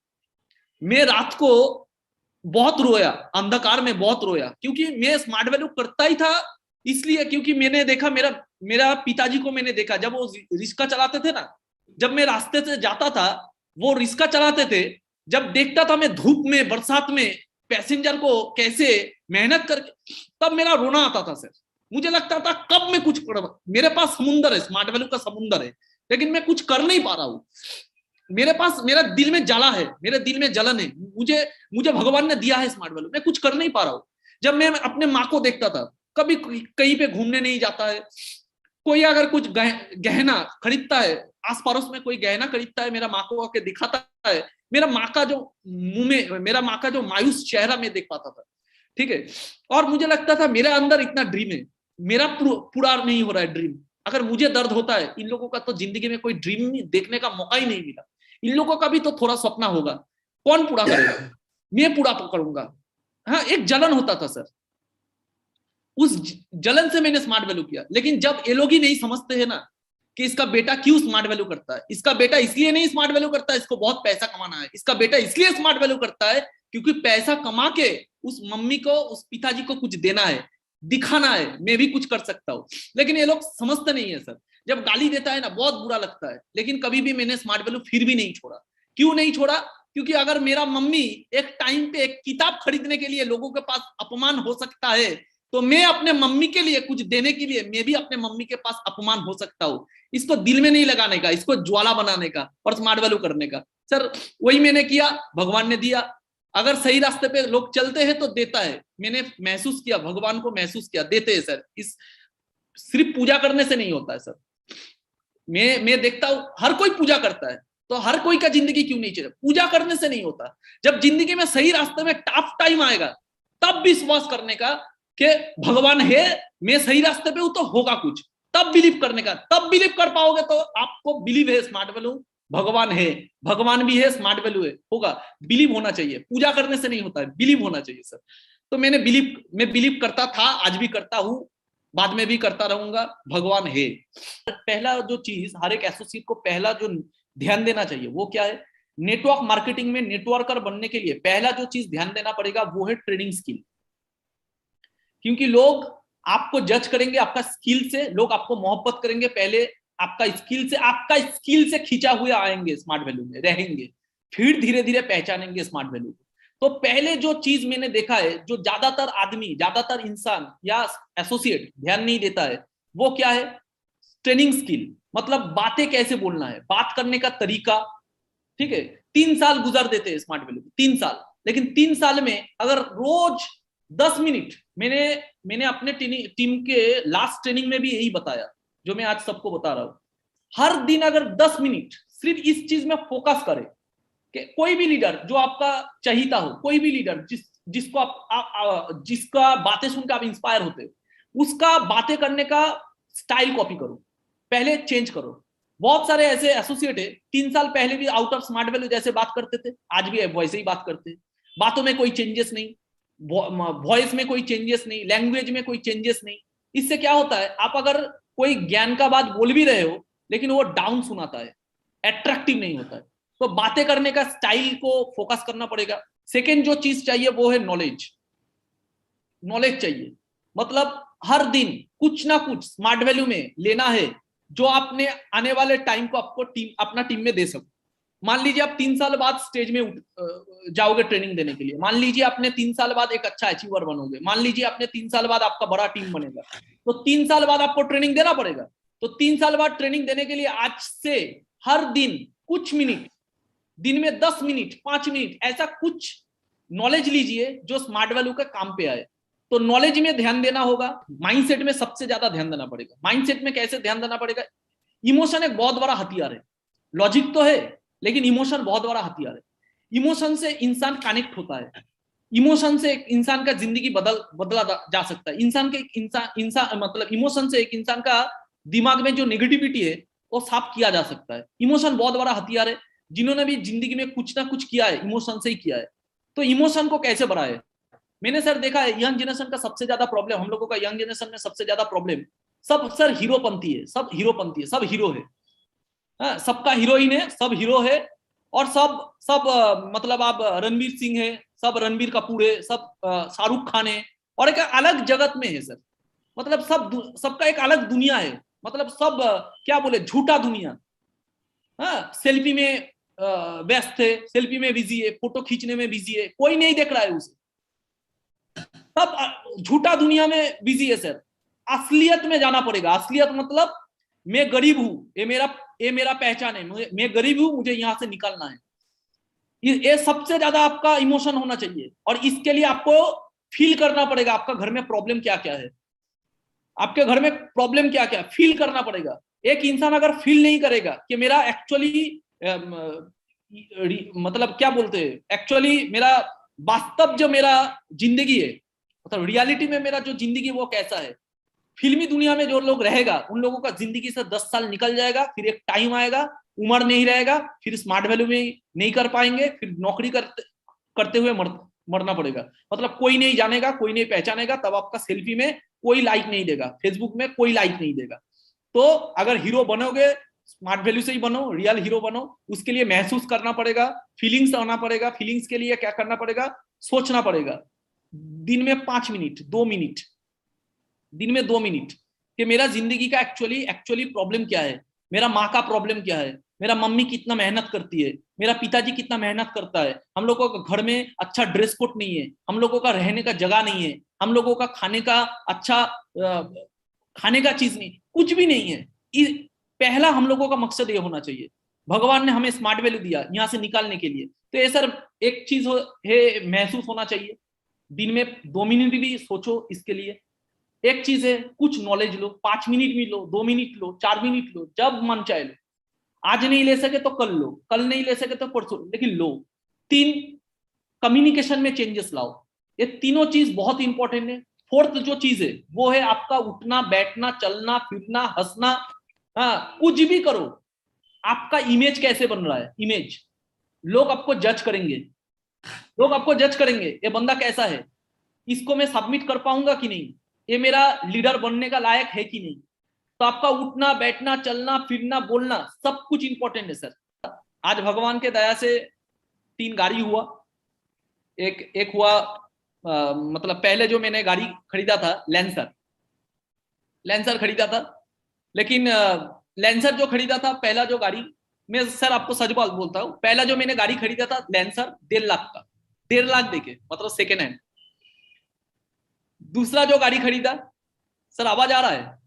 मैं रात को बहुत रोया, अंधकार में बहुत रोया, क्योंकि मैं स्मार्ट वैल्यू करता ही था इसलिए क्योंकि मैंने देखा, मेरा पिताजी को मैंने देखा जब वो रिक्शा चलाते थे ना, जब मैं रास्ते से जाता था वो रिक्शा चलाते थे, जब देखता था मैं धूप में बरसात में पैसेंजर को कैसे मेहनत करके, तब मेरा रोना आता था सर। मुझे लगता था कब मैं कुछ कर, मेरे पास समुंदर है, स्मार्ट वैल्यू का समुंदर है, लेकिन मैं कुछ कर नहीं पा रहा हूँ। मेरा दिल में जला है, मेरे दिल में जलन है, मुझे भगवान ने दिया है स्मार्ट वैल्यू, मैं कुछ कर नहीं पा रहा हूँ। जब मैं अपने माँ को देखता था, कभी कहीं पे घूमने नहीं जाता है, कोई अगर कुछ गहना खरीदता है, आस पड़ोस में कोई गहना खरीदता है, मेरा माँ को आके दिखाता है, मेरा माँ का जो मुंह में मेरा माँ का जो मायूस चेहरा में देख पाता था। ठीक है, और मुझे लगता था मेरे अंदर इतना ड्रीम है, मेरा पूरा नहीं हो रहा है ड्रीम। अगर मुझे दर्द होता है, इन लोगों का तो जिंदगी में कोई ड्रीम देखने का मौका ही नहीं मिला। इन लोगों का भी तो थोड़ा सपना होगा, कौन पूरा करेगा? मैं पूरा करूंगा। हाँ, एक जलन होता था सर, उस जलन से मैंने स्मार्ट वैल्यू किया। लेकिन जब ये लोग ही नहीं समझते हैं ना कि इसका बेटा क्यों स्मार्ट वैल्यू करता है, इसका बेटा इसलिए नहीं स्मार्ट वैल्यू करता है, इसको बहुत पैसा कमाना है, इसका बेटा इसलिए स्मार्ट वैल्यू करता है क्योंकि पैसा कमा के उस मम्मी को, उस पिताजी को कुछ देना है, दिखाना है मैं भी कुछ कर सकता हूँ। लेकिन ये लोग समझते नहीं है सर। जब गाली देता है ना बहुत बुरा लगता है, लेकिन कभी भी मैंने स्मार्ट वैल्यू फिर भी नहीं छोड़ा। क्यों नहीं छोड़ा? क्योंकि अगर मेरा मम्मी एक टाइम पे एक किताब खरीदने के लिए लोगों के पास अपमान हो सकता है, तो मैं अपने मम्मी के लिए कुछ देने के लिए मैं भी अपने मम्मी के पास अपमान हो सकता हूँ। इसको दिल में नहीं लगाने का, इसको ज्वाला बनाने का और स्मार्ट वैल्यू करने का। सर वही मैंने किया, भगवान ने दिया। अगर सही रास्ते पे लोग चलते हैं तो देता है। मैंने महसूस किया, भगवान को महसूस किया, देते हैं सर। इस सिर्फ पूजा करने से नहीं होता है सर। मैं देखता हूं हर कोई पूजा करता है, तो हर कोई का जिंदगी क्यों नहीं चले? पूजा करने से नहीं होता। जब जिंदगी में सही रास्ते में टफ टाइम आएगा, तब विश्वास करने का कि भगवान है, मैं सही रास्ते पे हूं तो होगा कुछ, तब बिलीव करने का। तब बिलीव कर पाओगे तो आपको बिलीव है स्मार्ट वैल्यू, भगवान है, भगवान भी है, स्मार्ट वैल्यू है, होगा। बिलीव होना चाहिए, पूजा करने से नहीं होता है, बिलीव होना चाहिए सर। तो मैं बिलीव करता था, आज भी करता हूं, बाद में भी करता रहूंगा, भगवान है। पहला जो चीज हर एक एसोसिएट को पहला जो ध्यान देना चाहिए वो क्या है? नेटवर्क मार्केटिंग में नेटवर्कर बनने के लिए पहला जो चीज ध्यान देना पड़ेगा वो है ट्रेडिंग स्किल। क्योंकि लोग आपको जज करेंगे आपका स्किल से, लोग आपको मोहब्बत करेंगे पहले आपका स्किल से खींचा हुए आएंगे, स्मार्ट वैल्यू में रहेंगे, फिर धीरे धीरे पहचानेंगे स्मार्ट वैल्यू को। तो पहले जो चीज मैंने देखा है, जो ज्यादातर इंसान या एसोसिएट ध्यान नहीं देता है, वो क्या है? Training skill. मतलब बातें कैसे बोलना है, बात करने का तरीका। ठीक है, 3 साल गुजार देते हैं स्मार्ट वैल्यू, 3 साल। लेकिन 3 साल में अगर रोज 10 मिनट, मैंने अपने टीम के लास्ट ट्रेनिंग में भी यही बताया जो मैं आज सबको बता रहा हूं। हर दिन अगर 10 मिनट सिर्फ इस चीज में फोकस करे कि कोई भी लीडर जो आपका चाहता हो, कोई भी लीडर जिसका बातें सुनकर आप इंस्पायर होते, उसका बातें करने का स्टाइल कॉपी करो, पहले चेंज करो। बहुत सारे ऐसे एसोसिएट है 3 साल पहले भी आउट ऑफ स्मार्ट वैल्यू जैसे बात करते थे, आज भी वैसे ही बात करते हैं। बातों में कोई चेंजेस नहीं, वॉइस में कोई चेंजेस नहीं, लैंग्वेज में कोई चेंजेस नहीं। इससे क्या होता है, आप अगर कोई ज्ञान का बात बोल भी रहे हो लेकिन वो डाउन सुनाता है, अट्रैक्टिव नहीं होता है। तो बातें करने का स्टाइल को फोकस करना पड़ेगा। सेकेंड जो चीज चाहिए वो है नॉलेज। नॉलेज चाहिए, मतलब हर दिन कुछ ना कुछ स्मार्ट वैल्यू में लेना है जो आपने आने वाले टाइम को आपको अपना टीम में दे सको। मान लीजिए आप 3 साल बाद स्टेज में जाओगे ट्रेनिंग देने के लिए, मान लीजिए आपने 3 साल बाद एक अच्छा अचीवर बनोगे, मान लीजिए आपने 3 साल बाद आपका बड़ा टीम बनेगा, तो 3 साल बाद आपको ट्रेनिंग देना पड़ेगा। तो 3 साल बाद ट्रेनिंग देने के लिए आज से हर दिन कुछ मिनट, दिन में 10 मिनट 5 मिनट ऐसा कुछ नॉलेज लीजिए जो स्मार्ट वैल्यू का काम पे आए। तो नॉलेज में ध्यान देना होगा, माइंडसेट में सबसे ज्यादा ध्यान देना पड़ेगा। माइंडसेट में कैसे ध्यान देना पड़ेगा, इमोशन एक बहुत बड़ा हथियार है, लॉजिक तो है लेकिन इमोशन बहुत बड़ा हथियार है। इमोशन से इंसान कनेक्ट होता है, इमोशन से एक इंसान का जिंदगी बदला जा सकता है। इंसान के इंसान मतलब इमोशन से एक इंसान का दिमाग में जो नेगेटिविटी है वो साफ किया जा सकता है। इमोशन बहुत बड़ा हथियार है, जिन्होंने भी जिंदगी में कुछ ना कुछ किया है इमोशन से ही किया है। तो इमोशन को कैसे बढ़ाए, मैंने सर देखा है यंग जनरेशन का सबसे ज्यादा प्रॉब्लम, हम लोगों का यंग जनरेशन में सबसे ज्यादा प्रॉब्लम, सब सर हीरोपंथी है, सब हीरोपंथी है, सब हीरो है, सबका हीरोइन है, सब हीरो है। और सब सब मतलब आप रणवीर सिंह है, सब रणबीर कपूर है, सब शाहरुख खान है, और एक अलग जगत में है सर। मतलब सबका एक अलग दुनिया है, मतलब सब क्या बोले झूठा दुनिया। हाँ, सेल्फी में व्यस्त है, सेल्फी में बिजी है, फोटो खींचने में बिजी है, कोई नहीं देख रहा है उसे, सब झूठा दुनिया में बिजी है सर। असलियत में जाना पड़ेगा। असलियत मतलब मैं गरीब हूं, ये मेरा पहचान है, मैं गरीब हूं, मुझे यहां से निकलना है। ये सबसे ज्यादा आपका इमोशन होना चाहिए। और इसके लिए आपको फील करना पड़ेगा आपका घर में प्रॉब्लम क्या क्या है, आपके घर में प्रॉब्लम क्या क्या फील करना पड़ेगा। एक इंसान अगर फील नहीं करेगा कि मेरा एक्चुअली मतलब क्या बोलते हैं, एक्चुअली मेरा वास्तव जो मेरा जिंदगी है, मतलब रियलिटी में मेरा जो जिंदगी वो कैसा है, फिल्मी दुनिया में जो लोग रहेगा उन लोगों का जिंदगी से 10 साल निकल जाएगा, फिर एक टाइम आएगा उम्र नहीं रहेगा, फिर स्मार्ट वैल्यू में नहीं कर पाएंगे, फिर नौकरी करते हुए मरना पड़ेगा। मतलब कोई नहीं जानेगा, कोई नहीं पहचानेगा, तब आपका सेल्फी में कोई लाइक नहीं देगा, फेसबुक में कोई लाइक नहीं देगा। तो अगर हीरो बनोगे स्मार्ट वैल्यू से ही बनो, रियल हीरो बनो। उसके लिए महसूस करना पड़ेगा, फीलिंग्स आना पड़ेगा। फीलिंग्स के लिए क्या करना पड़ेगा, सोचना पड़ेगा दिन में 5 मिनट 2 मिनट, दिन में 2 मिनट कि मेरा जिंदगी का एक्चुअली प्रॉब्लम क्या है, मेरा माँ का प्रॉब्लम क्या है, मेरा मम्मी कितना मेहनत करती है, मेरा पिताजी कितना मेहनत करता है, हम लोगों का घर में अच्छा ड्रेस कोड नहीं है, हम लोगों का रहने का जगह नहीं है, हम लोगों का खाने का अच्छा खाने का चीज नहीं, कुछ भी नहीं है। पहला हम लोगों का मकसद ये होना चाहिए, भगवान ने हमें स्मार्ट वैल्यू दिया यहाँ से निकालने के लिए। तो ये सर एक चीज है, महसूस होना चाहिए। दिन में 2 मिनट भी सोचो इसके लिए। एक चीज है, कुछ नॉलेज लो, 5 मिनट भी लो, 2 मिनट लो, 4 मिनट लो, जब मन चाहे लो। आज नहीं ले सके तो कल लो, कल नहीं ले सके तो परसों, लेकिन लो। 3, कम्युनिकेशन में चेंजेस लाओ। ये तीनों चीज बहुत इंपॉर्टेंट है। 4th जो चीज है वो है आपका उठना बैठना चलना फिरना हंसना। हाँ, कुछ भी करो, आपका इमेज कैसे बन रहा है, इमेज लोग आपको जज करेंगे, लोग आपको जज करेंगे ये बंदा कैसा है, इसको मैं सबमिट कर पाऊंगा कि नहीं, ये मेरा लीडर बनने का लायक है कि नहीं। तो आपका उठना बैठना चलना फिरना बोलना सब कुछ इंपॉर्टेंट है सर। आज भगवान के दया से 3 गाड़ी हुआ। एक हुआ मतलब पहले जो मैंने गाड़ी खरीदा था लेंसर खरीदा था। लेकिन लेंसर जो खरीदा था, पहला जो गाड़ी, मैं सर आपको सच बात बोलता हूँ, पहला जो मैंने गाड़ी खरीदा था लेंसर 1.5 लाख का, 1.5 लाख देके, मतलब सेकेंड हैंड। दूसरा जो गाड़ी खरीदा, सर आवाज आ रहा है?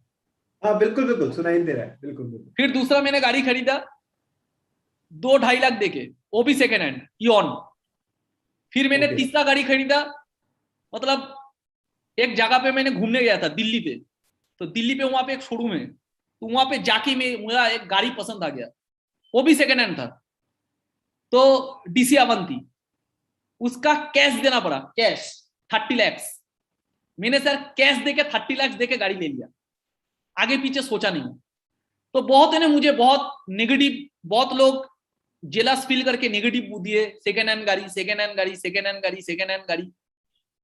हाँ बिल्कुल बिल्कुल सुनाई दे रहा है, बिल्कुल बिल्कुल। फिर दूसरा मैंने गाड़ी खरीदा 2-2.5 लाख देके, वो भी सेकेंड हैंड इॉन। फिर मैंने तीसरा गाड़ी खरीदा, मतलब एक जगह पे मैंने घूमने गया था दिल्ली पे, तो दिल्ली पे वहां पे एक शोरूम है, तो वहां पे जाके मुझे एक गाड़ी पसंद आ गया, वो भी सेकेंड हैंड था, तो डीसी अवंती। उसका कैश देना पड़ा, कैश 30 लाख। मैंने सर कैश देके 30 लाख देके गाड़ी ले लिया, आगे पीछे सोचा नहीं। तो बहुत है ना, मुझे बहुत नेगेटिव, बहुत लोग जेलस फील करके नेगेटिव दिए, सेकेंड हैंड गाड़ी, सेकेंड हैंड गाड़ी, सेकेंड हैंड गाड़ी, सेकेंड हैंड गाड़ी।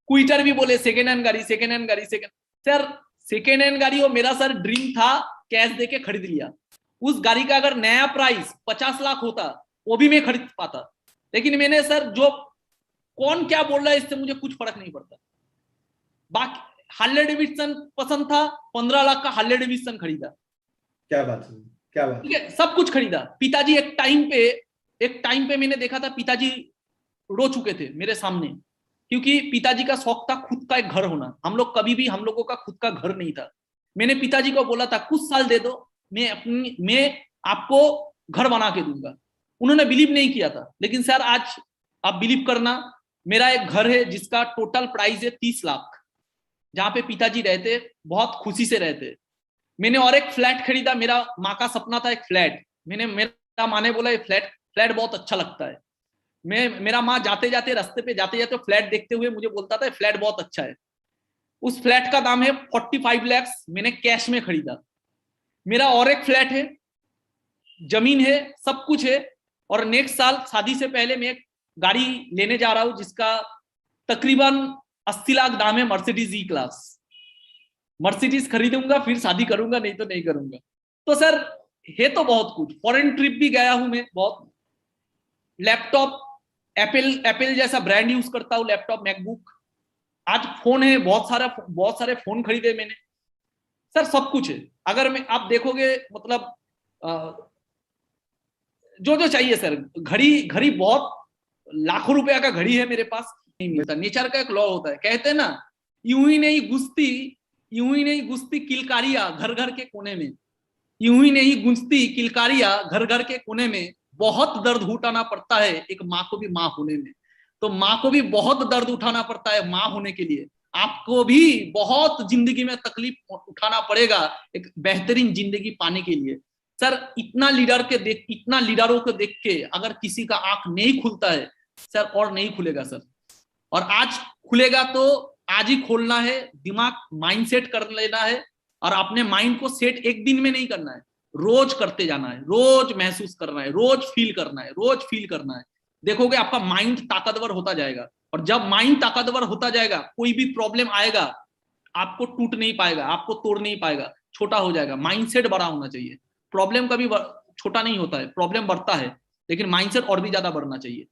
क्विटर भी बोले सेकेंड हैंड गाड़ी, सेकेंड हैंड गाड़ी, सेकेंड। सर सेकेंड हैंड गाड़ी वो मेरा सर ड्रीम था, कैश देके खरीद लिया। उस गाड़ी का अगर नया प्राइस 50 लाख होता वो भी मैं खरीद पाता, लेकिन मैंने सर जो कौन क्या बोल रहा है इससे मुझे कुछ फर्क नहीं पड़ता। बाकी हार्ले डेविडसन पसंद था, 15 लाख का हार्ले डेविडसन खरीदा। क्या बात है, क्या बात। ठीक है, सब कुछ खरीदा। पिताजी एक टाइम पे मैंने देखा था पिताजी रो चुके थे मेरे सामने, क्योंकि पिताजी का शौक था खुद का एक घर होना। हम लोगों का खुद का घर नहीं था। मैंने पिताजी को बोला था कुछ साल दे दो, मैं आपको घर बना के दूंगा। उन्होंने बिलीव नहीं किया था, लेकिन सर आज आप बिलीव करना, मेरा एक घर है जिसका टोटल प्राइस है 30 लाख, जहां पे पिताजी रहते, बहुत खुशी से रहते। मैंने और एक फ्लैट खरीदा, मेरा माँ का सपना था एक फ्लैट। मेरा माँ ने बोला ये फ्लैट बहुत अच्छा लगता है। मेरा माँ जाते जाते रास्ते पे जाते जाते फ्लैट देखते हुए मुझे बोलता था फ्लैट बहुत अच्छा है। उस फ्लैट का दाम है 45 लाख, मैंने कैश में खरीदा। मेरा और एक फ्लैट है, जमीन है, सब कुछ है। और नेक्स्ट साल शादी से पहले मैं एक गाड़ी लेने जा रहा हूं जिसका तकरीबन 80 लाख दाम है, मर्सिडीज ई क्लास। मर्सिडीज खरीदूंगा फिर शादी करूंगा, नहीं तो नहीं करूंगा। तो सर है तो बहुत कुछ। फॉरेन ट्रिप भी गया हूं मैं बहुत। लैपटॉप एप्पल जैसा ब्रांड यूज करता हूं, लैपटॉप मैकबुक। आज फोन है, बहुत सारे फोन खरीदे मैंने। सर सब कुछ है। अगर मैं आप देखोगे मतलब जो जो चाहिए सर, घड़ी बहुत लाखों रुपया का घड़ी है मेरे पास, नहीं मिलता। नेचर का एक लॉ होता है, कहते हैं ना, यूं ही नहीं गुस्ती किलकारियां घर घर के कोने में। यूं ही नहीं गुंजती किलकारियां घर घर के कोने में। बहुत दर्द उठाना पड़ता है एक माँ को भी माँ होने में। तो माँ को भी बहुत दर्द उठाना पड़ता है माँ होने के लिए। आपको भी बहुत जिंदगी में तकलीफ उठाना पड़ेगा एक बेहतरीन जिंदगी पाने के लिए। सर इतना लीडरों को देख के अगर किसी का आंख नहीं खुलता है सर, और नहीं खुलेगा सर। और आज खुलेगा तो आज ही खोलना है, दिमाग माइंड सेट कर लेना है। और अपने माइंड को सेट एक दिन में नहीं करना है, रोज करते जाना है, रोज महसूस करना है, रोज फील करना है। देखोगे आपका माइंड ताकतवर होता जाएगा। और जब माइंड ताकतवर होता जाएगा, कोई भी प्रॉब्लम आएगा आपको टूट नहीं पाएगा, आपको तोड़ नहीं पाएगा, छोटा हो जाएगा। माइंडसेट बड़ा होना चाहिए। प्रॉब्लम कभी छोटा नहीं होता है, प्रॉब्लम बढ़ता है, लेकिन माइंडसेट और भी ज्यादा बढ़ना चाहिए।